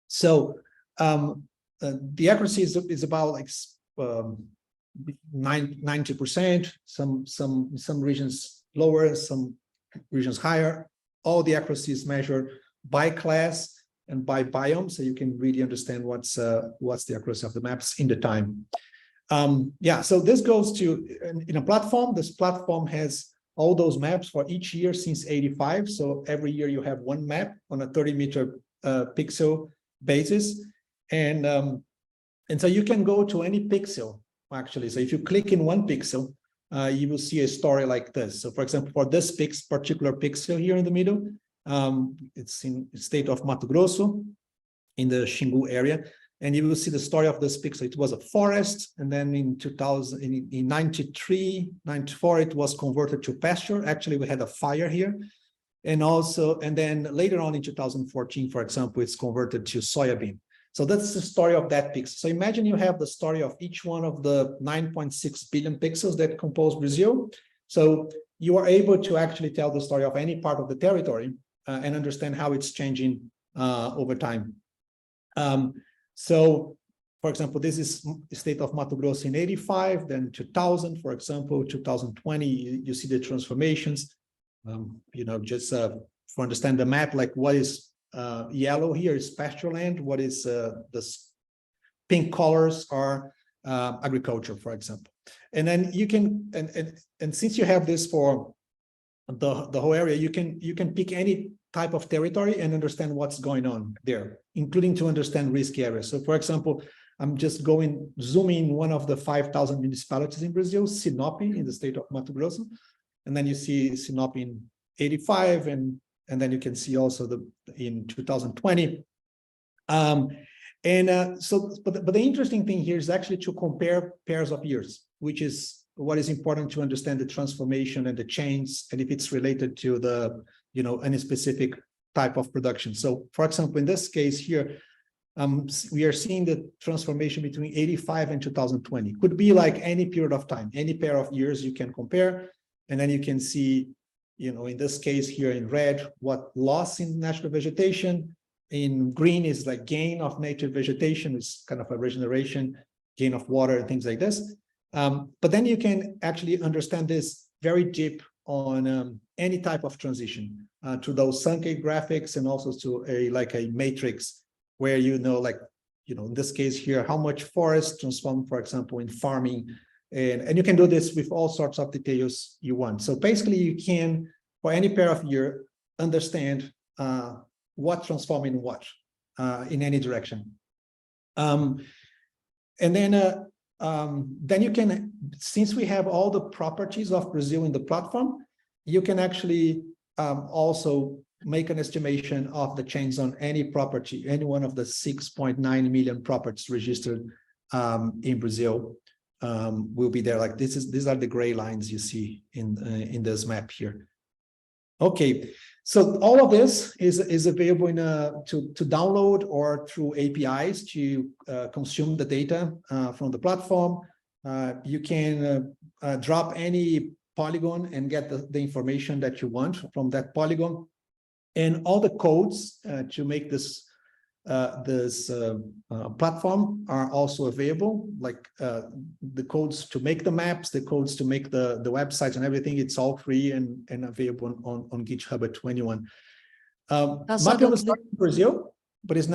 So the accuracy is about like 90%, some regions lower, some regions higher. All the accuracy is measured by class and by biome, so you can really understand what's the accuracy of the maps in the time. So this goes to in a platform. This platform has all those maps for each year since '85. So every year you have one map on a 30-meter pixel basis, and so you can go to any pixel actually. So if you click in one pixel, you will see a story like this. So for example, for this particular pixel here in the middle, it's in the state of Mato Grosso, in the Xingu area, and you will see the story of this pixel. It was a forest, and then in 93, 94, it was converted to pasture. Actually, we had a fire here, and then later on in 2014, for example, it's converted to soybean. So that's the story of that pixel. So imagine you have the story of each one of the 9.6 billion pixels that compose Brazil. So you are able to actually tell the story of any part of the territory and understand how it's changing over time. So, for example, this is the state of Mato Grosso in 85, then 2000, for example, 2020, you see the transformations. You know, just for understand the map, like what is yellow here is pasture land, what is the pink colors are agriculture, for example. And then you can, and since you have this for the whole area, you can pick any type of territory and understand what's going on there, including to understand risk areas. So for example, I'm just zooming one of the 5,000 municipalities in Brazil, Sinop in the state of Mato Grosso. And then you see Sinop in 85, and then you can see also in 2020. So, but the interesting thing here is actually to compare pairs of years, which is what is important to understand the transformation and the change, and if it's related to the, you know, any specific type of production. So, for example, in this case here, we are seeing the transformation between 85 and 2020. Could be like any period of time, any pair of years you can compare, and then you can see, you know, in this case here in red, what loss in natural vegetation. In green is like gain of native vegetation, is kind of a regeneration, gain of water and things like this. But then you can actually understand this very deep on any type of transition to those Sankey graphics, and also to a matrix where you know, like, you know, in this case here, how much forest transformed, for example, in farming, and you can do this with all sorts of details you want. So basically, you can, for any pair of year, understand what transform in what in any direction. And then you can, since we have all the properties of Brazil in the platform, you can actually also make an estimation of the change on any property, any one of the 6.9 million properties registered in Brazil will be there. Like these are the gray lines you see in this map here. Okay, so all of this is available to download or through APIs to consume the data from the platform. You can drop any polygon and get the information that you want from that polygon, and all the codes to make this platform are also available, like the codes to make the maps, the codes to make the websites and everything. It's all free and available on GitHub at 21. Mapping started in Brazil, but it's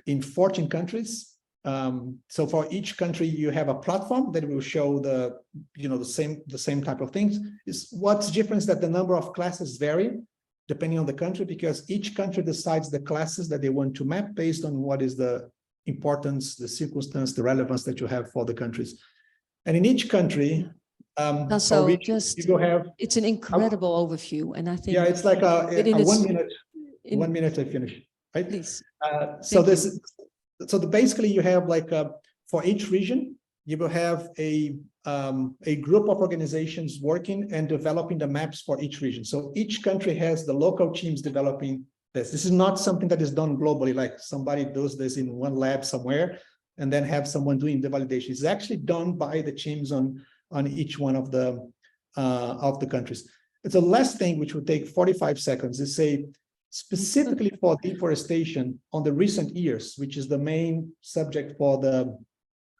in 14 countries. So for each country, you have a platform that will show the same type of things. What's different is that the number of classes vary depending on the country, because each country decides the classes that they want to map based on what is the importance, the circumstance, the relevance that you have for the countries. And in each country, so it's an incredible overview, and I think it's like a 1 minute. 1 minute I finish, right? Please. So basically you have like for each region, you will have a group of organizations working and developing the maps for each region. So each country has the local teams developing this. This is not something that is done globally, like somebody does this in one lab somewhere and then have someone doing the validation. It's actually done by the teams on each one of the countries. It's the last thing, which will take 45 seconds, is say specifically for deforestation on the recent years, which is the main subject for the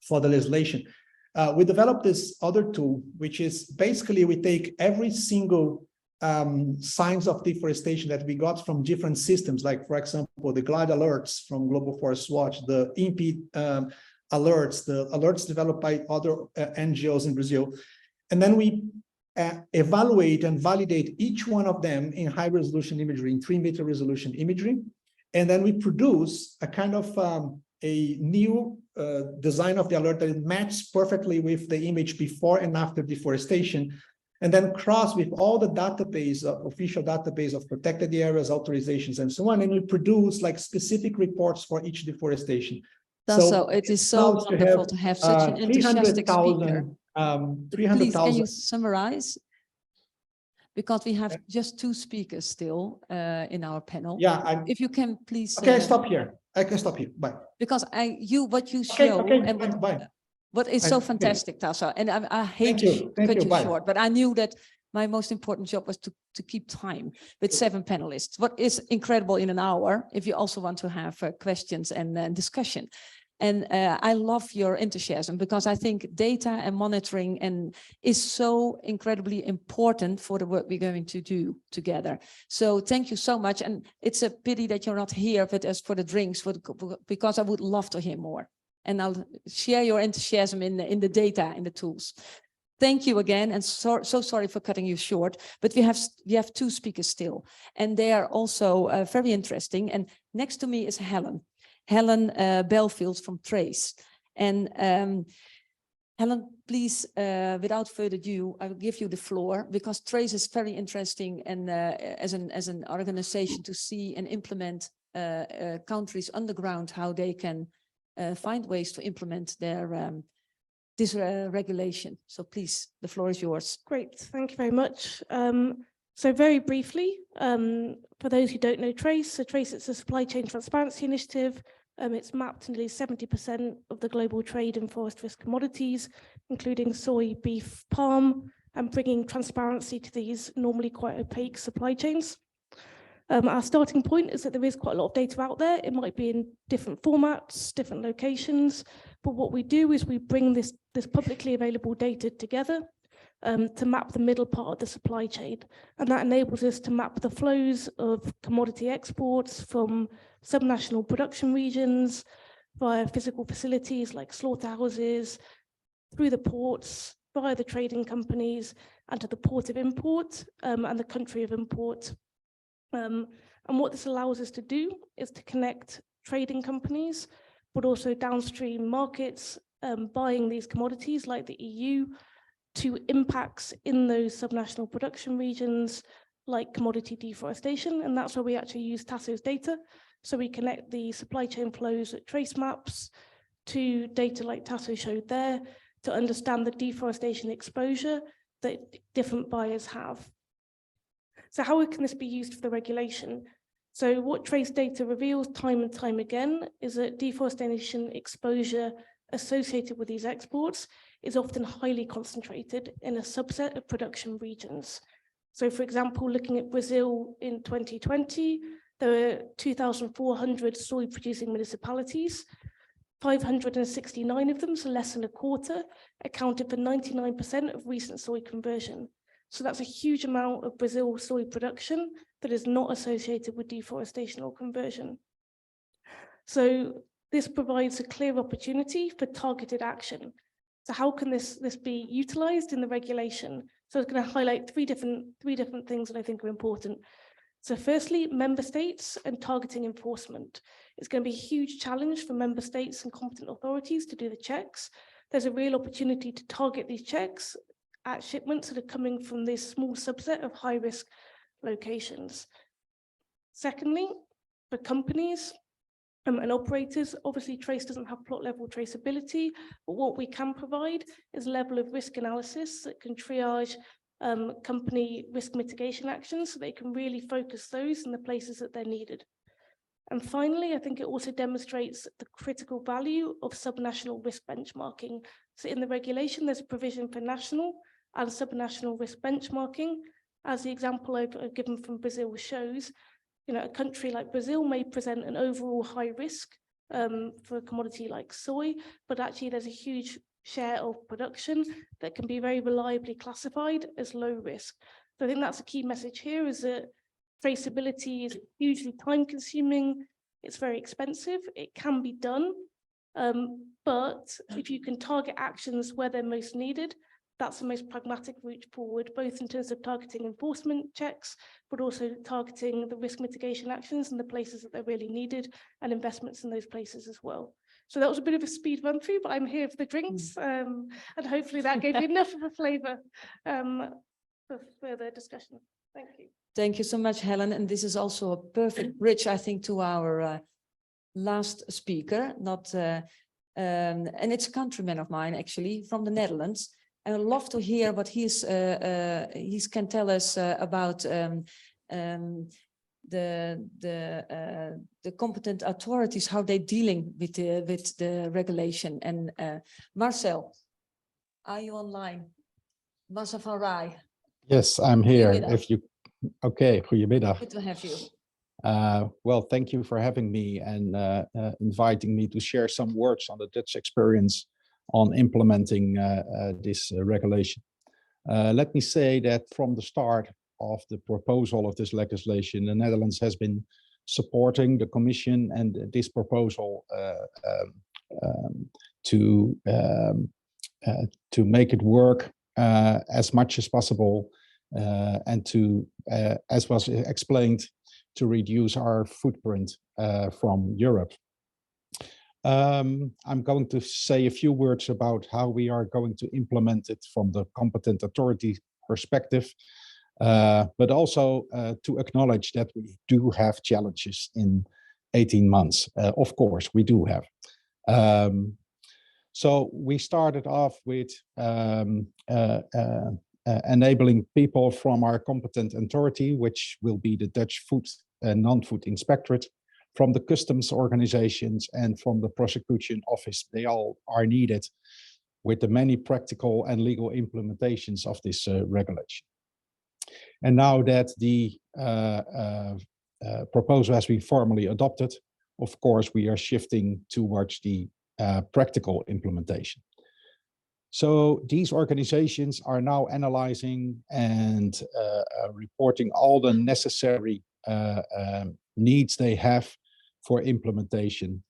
legislation. We developed this other tool, which is basically we take every single signs of deforestation that we got from different systems, like, for example, the GLAD alerts from Global Forest Watch, the INPE alerts, the alerts developed by other NGOs in Brazil. And then we evaluate and validate each one of them in high resolution imagery, in 3-meter resolution imagery. And then we produce a kind of a new design of the alert that matches perfectly with the image before and after deforestation, and then cross with all the database, official database of protected areas, authorizations, and so on. And we produce like specific reports for each deforestation. So it is so wonderful to have such an enthusiastic speaker. 300,000. Please, can you summarize? because we have just 2 speakers still in our panel. Yeah, if you can please. Okay, stop here. I can stop here. Bye. Because what you show and bye. what is so fantastic, Tassa, and I hate to Thank cut you. you Bye. short, but I knew that my most important job was to keep time with 7 panelists. What is incredible in an hour, if you also want to have questions and discussion. And I love your enthusiasm, because I think data and monitoring is so incredibly important for the work we're going to do together. So thank you so much. And it's a pity that you're not here with us for the drinks, because I would love to hear more. And I'll share your enthusiasm in the data, in the tools. Thank you again, and so sorry for cutting you short, but we have 2 speakers still, and they are also very interesting. And next to me is Helen Belfield from Trace. And Helen, please, without further ado, I will give you the floor, because Trace is very interesting, and as an organization to see and implement countries underground, how they can find ways to implement their this regulation. So please, the floor is yours. Great, thank you very much. So very briefly, for those who don't know Trace, so Trace, it's a supply chain transparency initiative. It's mapped nearly 70% of the global trade in forest risk commodities, including soy, beef, palm, and bringing transparency to these normally quite opaque supply chains. Our starting point is that there is quite a lot of data out there. It might be in different formats, different locations, but what we do is we bring this publicly available data together to map the middle part of the supply chain. And that enables us to map the flows of commodity exports from subnational production regions via physical facilities like slaughterhouses, through the ports, via the trading companies, and to the port of import and the country of import. And what this allows us to do is to connect trading companies, but also downstream markets buying these commodities like the EU to impacts in those subnational production regions like commodity deforestation. And that's where we actually use Tasso's data. So we connect the supply chain flows at Trace Maps to data like Tasso showed there to understand the deforestation exposure that different buyers have. So how can this be used for the regulation? So what Trace data reveals time and time again is that deforestation exposure associated with these exports is often highly concentrated in a subset of production regions. So for example, looking at Brazil in 2020, there were 2,400 soy producing municipalities. 569 of them, so less than a quarter, accounted for 99% of recent soy conversion. So that's a huge amount of Brazil soy production that is not associated with deforestation or conversion. So this provides a clear opportunity for targeted action. So how can this be utilized in the regulation? So I'm going to highlight three different things that I think are important. So firstly, member states and targeting enforcement. It's going to be a huge challenge for member states and competent authorities to do the checks. There's a real opportunity to target these checks at shipments that are coming from this small subset of high-risk locations. Secondly, for companies and operators, obviously Trace doesn't have plot-level traceability, but what we can provide is a level of risk analysis that can triage company risk mitigation actions so they can really focus those in the places that they're needed. And finally, I think it also demonstrates the critical value of subnational risk benchmarking. So in the regulation, there's a provision for national and subnational risk benchmarking. As the example I've given from Brazil shows, a country like Brazil may present an overall high risk for a commodity like soy, but actually there's a huge share of production that can be very reliably classified as low risk. So I think that's a key message here, is that traceability is hugely time consuming, it's very expensive, it can be done, but if you can target actions where they're most needed, that's the most pragmatic route forward, both in terms of targeting enforcement checks, but also targeting the risk mitigation actions in the places that they're really needed and investments in those places as well. So that was a bit of a speed run through, but I'm here for the drinks, and hopefully that gave you enough of a flavor for further discussion. Thank you. Thank you so much, Helen. And this is also a perfect bridge, I think, to our last speaker, and it's a countryman of mine, actually, from the Netherlands. I would love to hear what he can tell us about the competent authorities, how they're dealing with the regulation. And Marcel, are you online? Marcel van Rij. Yes, I'm here. Goedemiddag. If you, okay, goedemiddag. Good to have you. Well, thank you for having me and inviting me to share some words on the Dutch experience on implementing this regulation. Let me say that from the start of the proposal of this legislation, the Netherlands has been supporting the Commission and this proposal to make it work as much as possible and to, as was explained, to reduce our footprint from Europe. I'm going to say a few words about how we are going to implement it from the competent authority perspective, but also to acknowledge that we do have challenges in 18 months. Of course, we do have. So we started off with enabling people from our competent authority, which will be the Dutch Food and Non-Food Inspectorate, from the customs organizations and from the prosecution office. They all are needed with the many practical and legal implementations of this regulation. And now that the proposal has been formally adopted, of course, we are shifting towards the practical implementation. So these organizations are now analyzing and reporting all the necessary needs they have for implementation.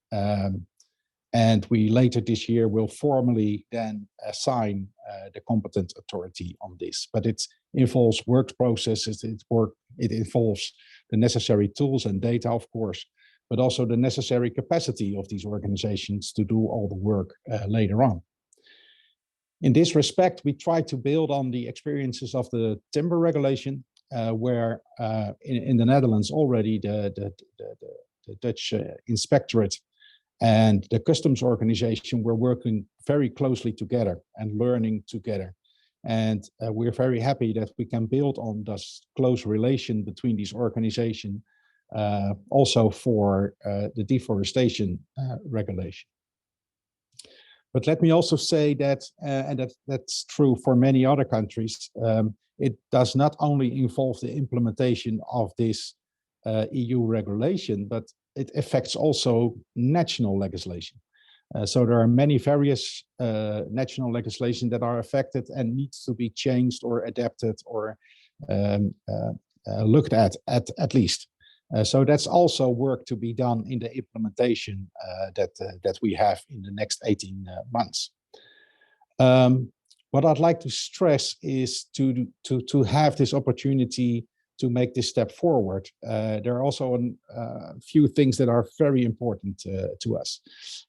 And we later this year will formally then assign the competent authority on this. But it involves work processes, it involves the necessary tools and data, of course, but also the necessary capacity of these organizations to do all the work later on. In this respect, we try to build on the experiences of the timber regulation, where in the Netherlands already the Dutch Inspectorate and the customs organization were working very closely together and learning together. And we're very happy that we can build on this close relation between these organizations also for the deforestation regulation. But let me also say that, and that's true for many other countries, it does not only involve the implementation of this EU regulation, but it affects also national legislation. So there are many various national legislation that are affected and needs to be changed or adapted or looked at least. So that's also work to be done in the implementation that we have in the next 18 months. What I'd like to stress is to have this opportunity to make this step forward. There are also a few things that are very important to us.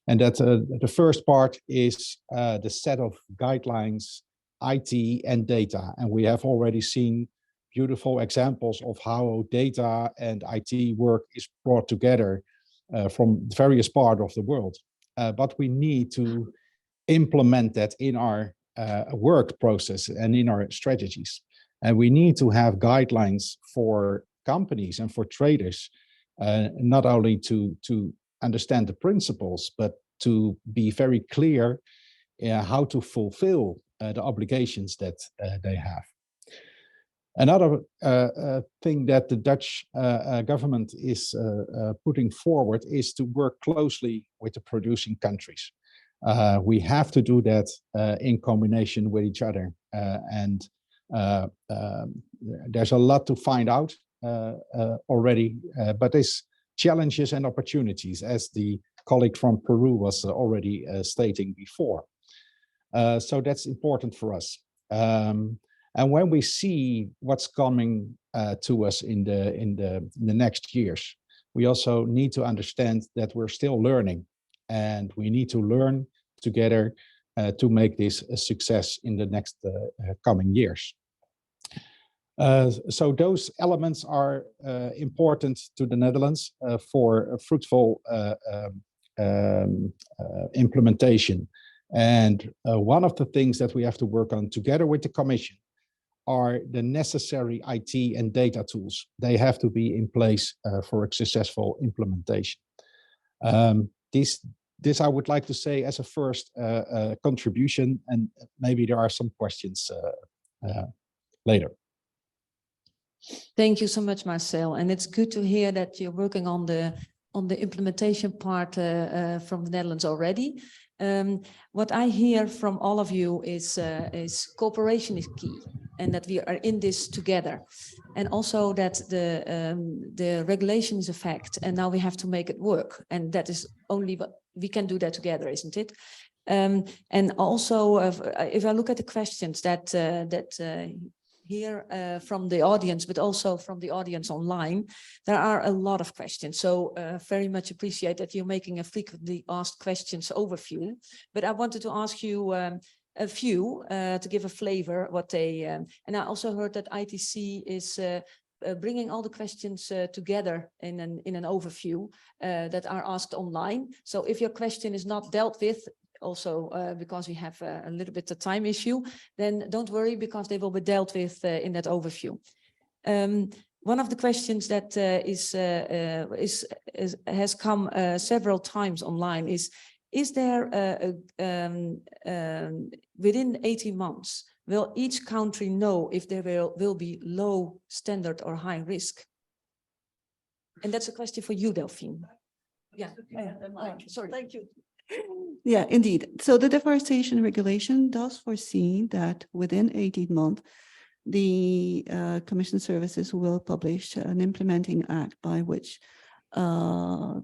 And that the first part is the set of guidelines, IT and data. And we have already seen beautiful examples of how data and IT work is brought together from various parts of the world. But we need to implement that in our work process and in our strategies. And we need to have guidelines for companies and for traders, not only to understand the principles, but to be very clear how to fulfill the obligations that they have. Another thing that the Dutch government is putting forward is to work closely with the producing countries. We have to do that in combination with each other. And there's a lot to find out already, but there's challenges and opportunities, as the colleague from Peru was already stating before. So that's important for us. And when we see what's coming to us in the next years, we also need to understand that we're still learning, and we need to learn together to make this a success in the next coming years. So those elements are important to the Netherlands for a fruitful implementation. And one of the things that we have to work on together with the Commission are the necessary IT and data tools. They have to be in place for a successful implementation. This I would like to say as a first contribution, and maybe there are some questions later. Thank you so much, Marcel. And it's good to hear that you're working on the implementation part from the Netherlands already. What I hear from all of you is cooperation is key, and that we are in this together, and also that the regulation is a fact, and now we have to make it work, and that is only what we can do that together, isn't it? And also, if I look at the questions that here from the audience, but also from the audience online, there are a lot of questions. So very much appreciate that you're making a frequently asked questions overview. But I wanted to ask you a few to give a flavor what they, and I also heard that ITC is bringing all the questions together in an overview that are asked online. So if your question is not dealt with, also because we have a little bit of time issue, then don't worry, because they will be dealt with in that overview. One of the questions that has come several times online is there within 18 months, will each country know if there will be low standard or high risk? And that's a question for you, Delphine. Yeah, sorry. Thank you. Yeah, indeed. So the deforestation regulation does foresee that within 18 months, the Commission services will publish an implementing act by which so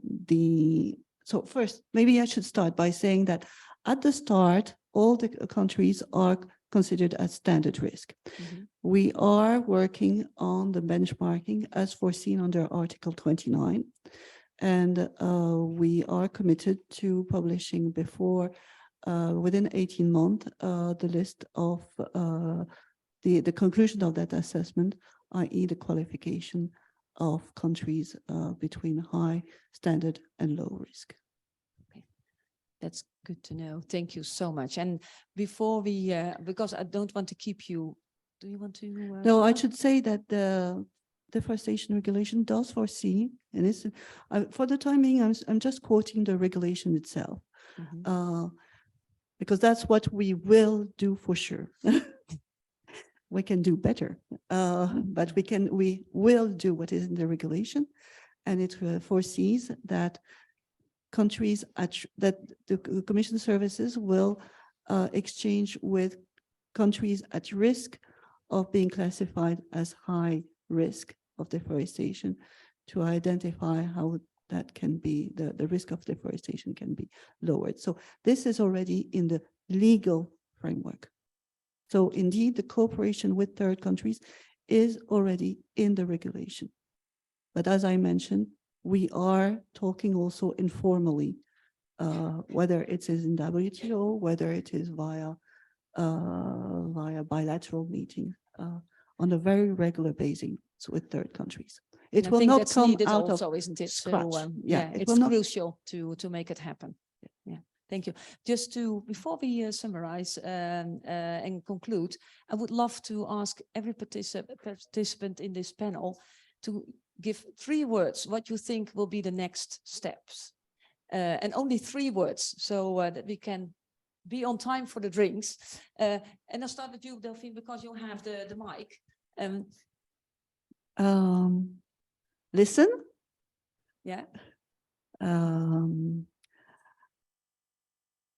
first, maybe I should start by saying that at the start, all the countries are considered as standard risk. Mm-hmm. We are working on the benchmarking as foreseen under Article 29. And we are committed to publishing before, within 18 months, the list of the conclusion of that assessment, i.e. the qualification of countries between high standard and low risk. Okay, that's good to know. Thank you so much. And before we, because I don't want to keep you, do you want to? No, I should say that the deforestation regulation does foresee, and it's for the time being, I'm just quoting the regulation itself, mm-hmm. Because that's what we will do for sure. We can do better, but we will do what is in the regulation, and it foresees that countries that the Commission services will exchange with countries at risk of being classified as high risk of deforestation, to identify how that can be, the risk of deforestation can be lowered. So this is already in the legal framework. So indeed, the cooperation with third countries is already in the regulation. But as I mentioned, we are talking also informally, whether it is in WTO, whether it is via bilateral meetings, on a very regular basis with third countries. It will not come out also, of isn't it? scratch. So yeah, it's crucial to make it happen. Yeah, thank you. Just before we summarize and conclude, I would love to ask every participant in this panel to give 3 words what you think will be the next steps, and only 3 words, so that we can be on time for the drinks. And I'll start with you, Delphine, because you have the mic. Listen. Yeah.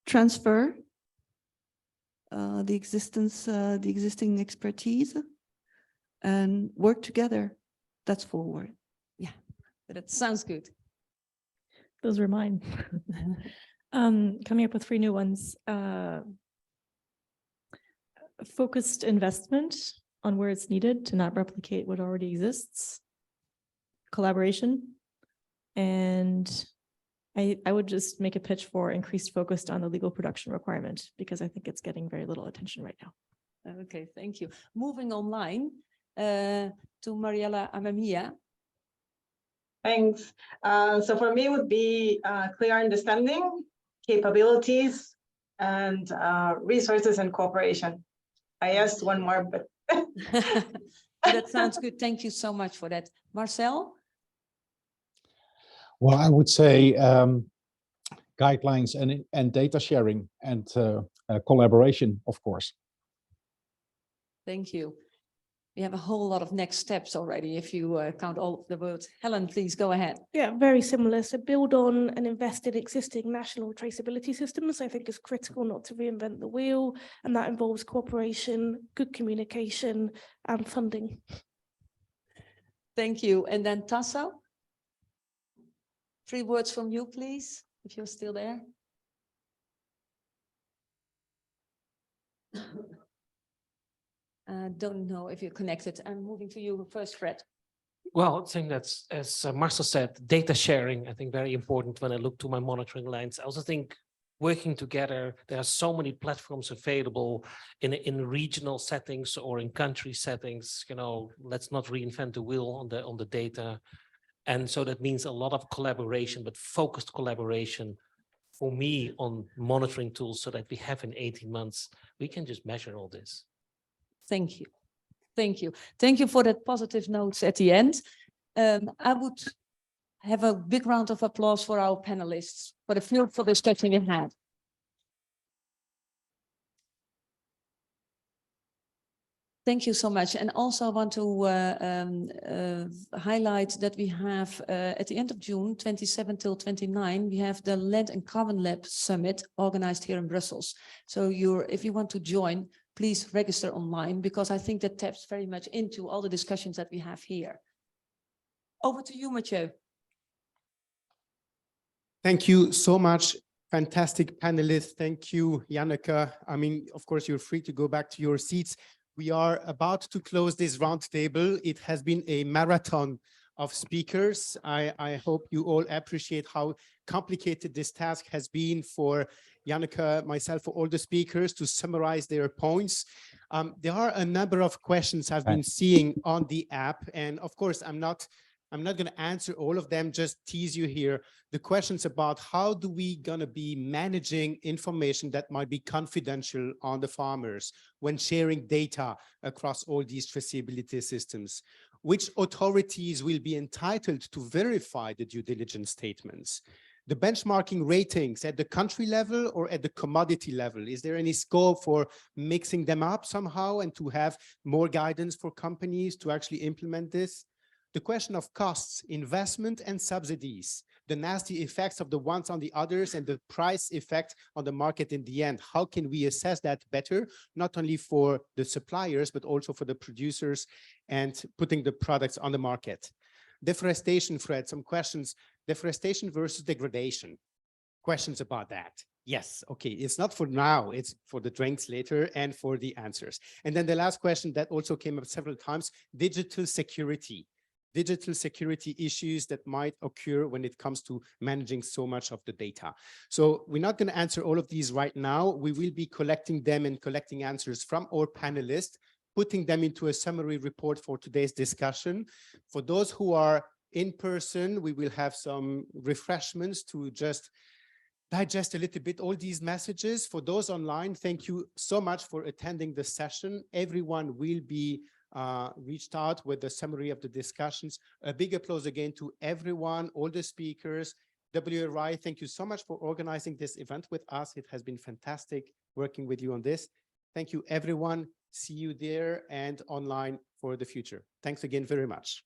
Transfer the existing expertise, and work together. That's forward. Yeah, that sounds good. Those were mine. Coming up with 3 new ones. Focused investment on where it's needed to not replicate what already exists. Collaboration. And I would just make a pitch for increased focus on the legal production requirement, because I think it's getting very little attention right now. Okay, thank you. Moving online to Mariela Amamia. Thanks. So for me, it would be clear understanding, capabilities, and resources and cooperation. I asked one more, but that sounds good. Thank you so much for that. Marcel? Well, I would say guidelines and data sharing and collaboration, of course. Thank you. We have a whole lot of next steps already, if you count all of the words. Helen, please go ahead. Yeah, very similar. So build on and invest in existing national traceability systems. I think is critical not to reinvent the wheel, and that involves cooperation, good communication, and funding. Thank you. And then Tasso? 3 words from you, please, if you're still there. Don't know if you're connected. I'm moving to you first, Fred. Well, I think that's, as Marcel said, data sharing, I think very important when I look to my monitoring lines. I also think working together, there are so many platforms available in regional settings or in country settings, you know, let's not reinvent the wheel on the data. And so that means a lot of collaboration, but focused collaboration for me on monitoring tools so that we have in 18 months, we can just measure all this. Thank you. Thank you. Thank you for that positive notes at the end. I would have a big round of applause for our panelists for the fruitful discussion we had. Thank you so much. And also I want to highlight that we have at the end of June, 27 till 29, we have the Land and Carbon Lab Summit organized here in Brussels. So if you want to join, please register online, because I think that taps very much into all the discussions that we have here. Over to you, Mathieu. Thank you so much. Fantastic panelists. Thank you, Janneke. I mean, of course, you're free to go back to your seats. We are about to close this roundtable. It has been a marathon of speakers. I hope you all appreciate how complicated this task has been for Janneke, myself, for all the speakers to summarize their points. There are a number of questions I've been seeing on the app, and of course, I'm not going to answer all of them, just tease you here. The questions about how do we going to be managing information that might be confidential on the farmers when sharing data across all these traceability systems? Which authorities will be entitled to verify the due diligence statements? The benchmarking ratings at the country level or at the commodity level? Is there any scope for mixing them up somehow and to have more guidance for companies to actually implement this? The question of costs, investment and subsidies, the nasty effects of the ones on the others and the price effect on the market in the end. How can we assess that better, not only for the suppliers, but also for the producers and putting the products on the market? Deforestation, Fred, some questions. Deforestation versus degradation. Questions about that. Yes, okay, it's not for now, it's for the drinks later and for the answers. And then the last question that also came up several times, digital security. Digital security issues that might occur when it comes to managing so much of the data. So we're not going to answer all of these right now. We will be collecting them and collecting answers from our panelists, putting them into a summary report for today's discussion. For those who are in person, we will have some refreshments to just digest a little bit all these messages. For those online, thank you so much for attending the session. Everyone will be reached out with the summary of the discussions. A big applause again to everyone, all the speakers. WRI, thank you so much for organizing this event with us. It has been fantastic working with you on this. Thank you, everyone. See you there and online for the future. Thanks again very much.